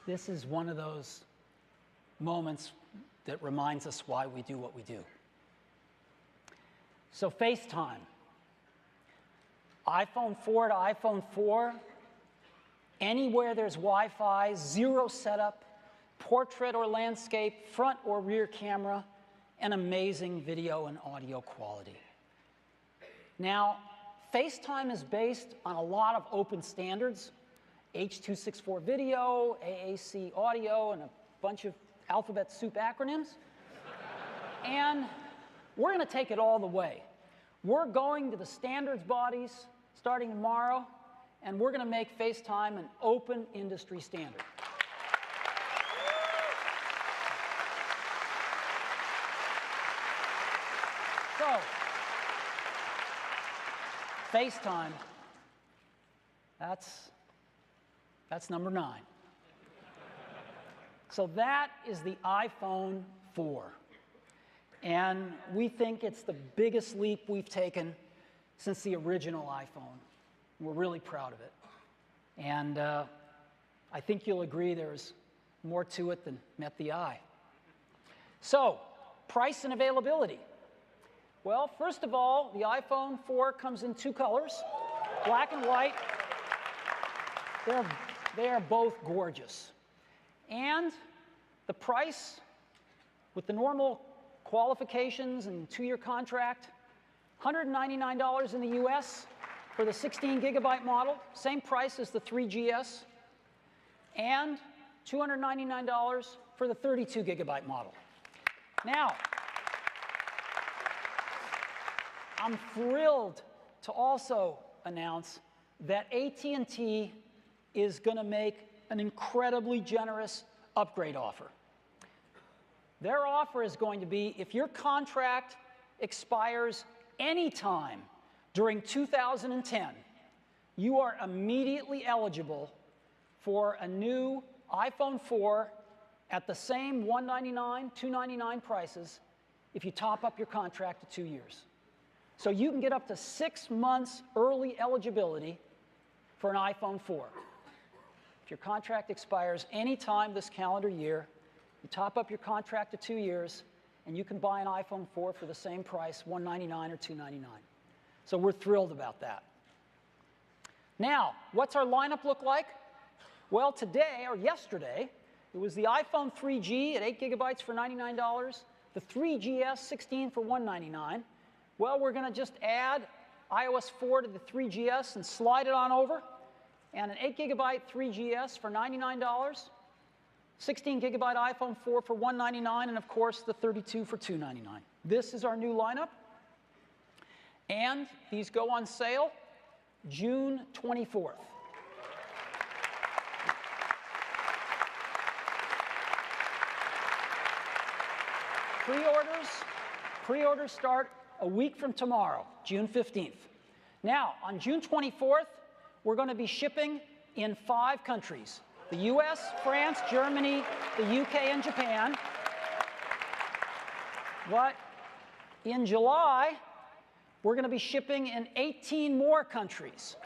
A: This is one of those moments that reminds us why we do what we do. So FaceTime. iPhone 4 to iPhone 4, anywhere there's Wi-Fi, zero setup, portrait or landscape, front or rear camera, and amazing video and audio quality. Now, FaceTime is based on a lot of open standards, H.264 video, AAC audio, and a bunch of alphabet soup acronyms. And we're going to take it all the way. We're going to the standards bodies starting tomorrow, and we're going to make FaceTime an open industry standard. So, FaceTime, that's number 9. So that is the iPhone 4. And we think it's the biggest leap we've taken since the original iPhone. We're really proud of it. And I think you'll agree there's more to it than met the eye. So, price and availability. Well, first of all, the iPhone 4 comes in 2 colors, black and white. They are both gorgeous. And the price, with the normal qualifications and 2-year contract, $199 in the US for the 16-gigabyte model, same price as the 3GS, and $299 for the 32-gigabyte model. Now, I'm thrilled to also announce that AT&T is going to make an incredibly generous upgrade offer. Their offer is going to be, if your contract expires anytime during 2010, you are immediately eligible for a new iPhone 4 at the same $199, $299 prices if you top up your contract to 2 years. So you can get up to 6 months early eligibility for an iPhone 4. If your contract expires any time this calendar year, you top up your contract to 2 years, and you can buy an iPhone 4 for the same price, $199 or $299. So we're thrilled about that. Now, what's our lineup look like? Well, today, or yesterday, it was the iPhone 3G at 8 gigabytes for $99, the 3GS 16 for $199. Well, we're going to just add iOS 4 to the 3GS and slide it on over, and an 8 gigabyte 3GS for $99, 16 gigabyte iPhone 4 for $199, and of course the 32 for $299. This is our new lineup, and these go on sale June 24th. Pre-orders start a week from tomorrow, June 15th. Now, on June 24th, we're going to be shipping in 5 countries: the US, France, Germany, the UK, and Japan. But in July, we're going to be shipping in 18 more countries: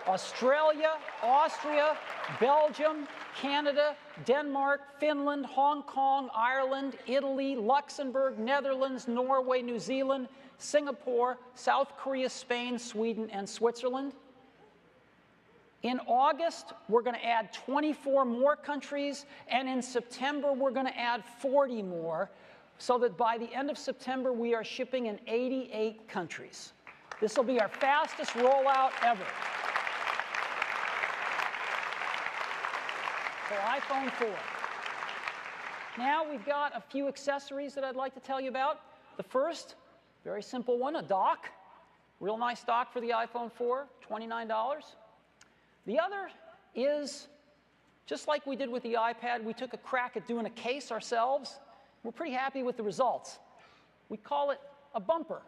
A: Australia, Austria, Belgium, Canada, Denmark, Finland, Hong Kong, Ireland, Italy, Luxembourg, Netherlands, Norway, New Zealand, Singapore, South Korea, Spain, Sweden, and Switzerland. In August, we're going to add 24 more countries, and in September, we're going to add 40 more, so that by the end of September, we are shipping in 88 countries. This will be our fastest rollout ever. For iPhone 4. Now we've got a few accessories that I'd like to tell you about. The first, very simple one, a dock. Real nice dock for the iPhone 4, $29. The other is, just like we did with the iPad, we took a crack at doing a case ourselves. We're pretty happy with the results. We call it a bumper.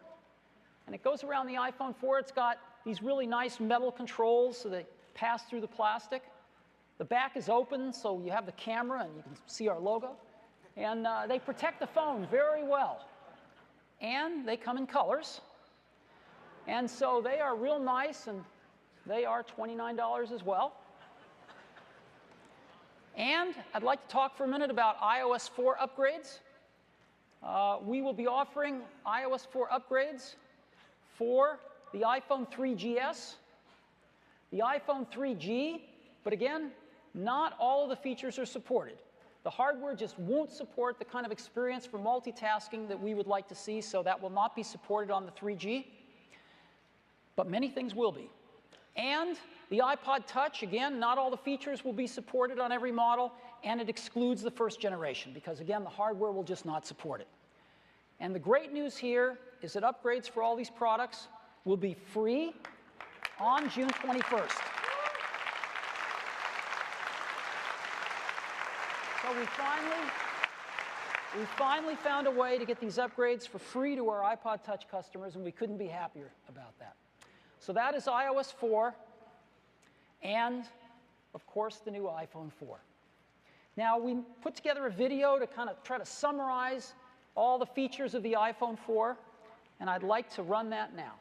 A: And it goes around the iPhone 4. It's got these really nice metal controls so they pass through the plastic. The back is open, so you have the camera and you can see our logo. And they protect the phone very well. And they come in colors. And so they are real nice, and they are $29 as well. And I'd like to talk for a minute about iOS 4 upgrades. We will be offering iOS 4 upgrades for the iPhone 3GS, the iPhone 3G, but again, not all of the features are supported. The hardware just won't support the kind of experience for multitasking that we would like to see, so that will not be supported on the 3G. But many things will be. And the iPod Touch, again, not all the features will be supported on every model, and it excludes the first generation, because again, the hardware will just not support it. And the great news here is that upgrades for all these products will be free on June 21st. So we finally found a way to get these upgrades for free to our iPod Touch customers, and we couldn't be happier about that. So that is iOS 4 and, of course, the new iPhone 4. Now, we put together a video to kind of try to summarize all the features of the iPhone 4, and I'd like to run that now.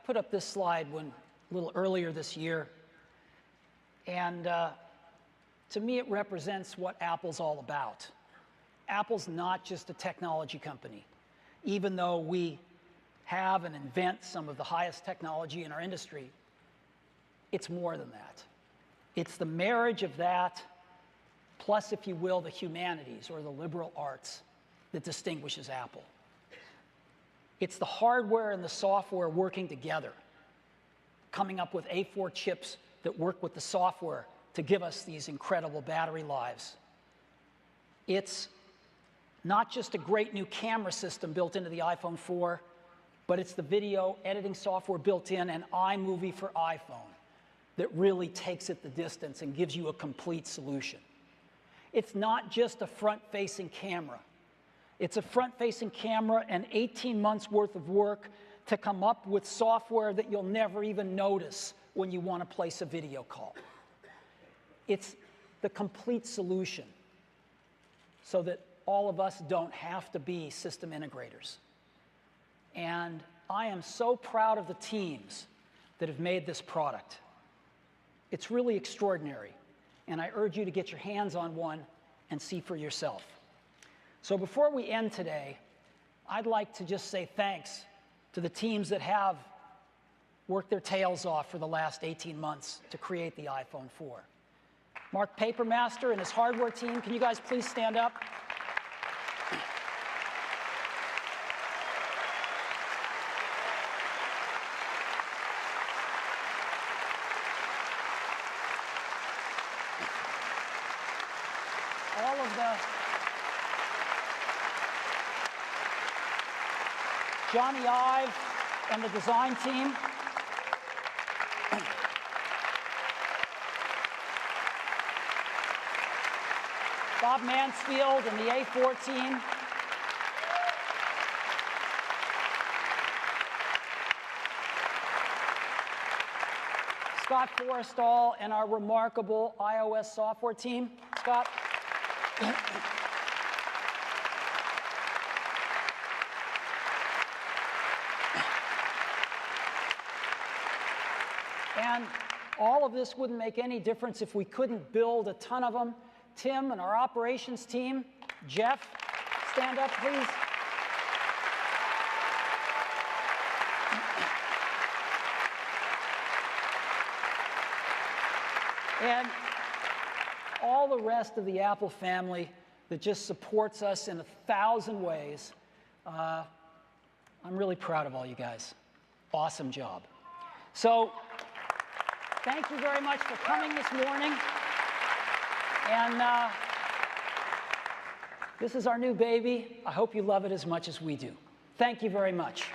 A: put up this slide a little earlier this year, and to me it represents what Apple's all about. Apple's not just a technology company, even though we have and invent some of the highest technology in our industry. It's more than that. It's the marriage of that, plus, if you will, the humanities or the liberal arts that distinguishes Apple. It's the hardware and the software working together, coming up with A4 chips that work with the software to give us these incredible battery lives. It's not just a great new camera system built into the iPhone 4, but it's the video editing software built in and iMovie for iPhone that really takes it the distance and gives you a complete solution. It's not just a front-facing camera. It's a front-facing camera and 18 months worth of work to come up with software that you'll never even notice when you want to place a video call. It's the complete solution so that all of us don't have to be system integrators. And I am so proud of the teams that have made this product. It's really extraordinary, and I urge you to get your hands on one and see for yourself. So before we end today, I'd like to just say thanks to the teams that have worked their tails off for the last 18 months to create the iPhone 4. Mark Papermaster and his hardware team, can you guys please stand up? All of the Johnny Ive and the design team. Bob Mansfield and the A4 team. Scott Forrestall and our remarkable iOS software team. Scott. And all of this wouldn't make any difference if we couldn't build a ton of them. Tim and our operations team. Jeff, stand up, please. And all the rest of the Apple family that just supports us in 1,000 ways. I'm really proud of all you guys. Awesome job. So thank you very much for coming this morning. And this is our new baby. I hope you love it as much as we do. Thank you very much.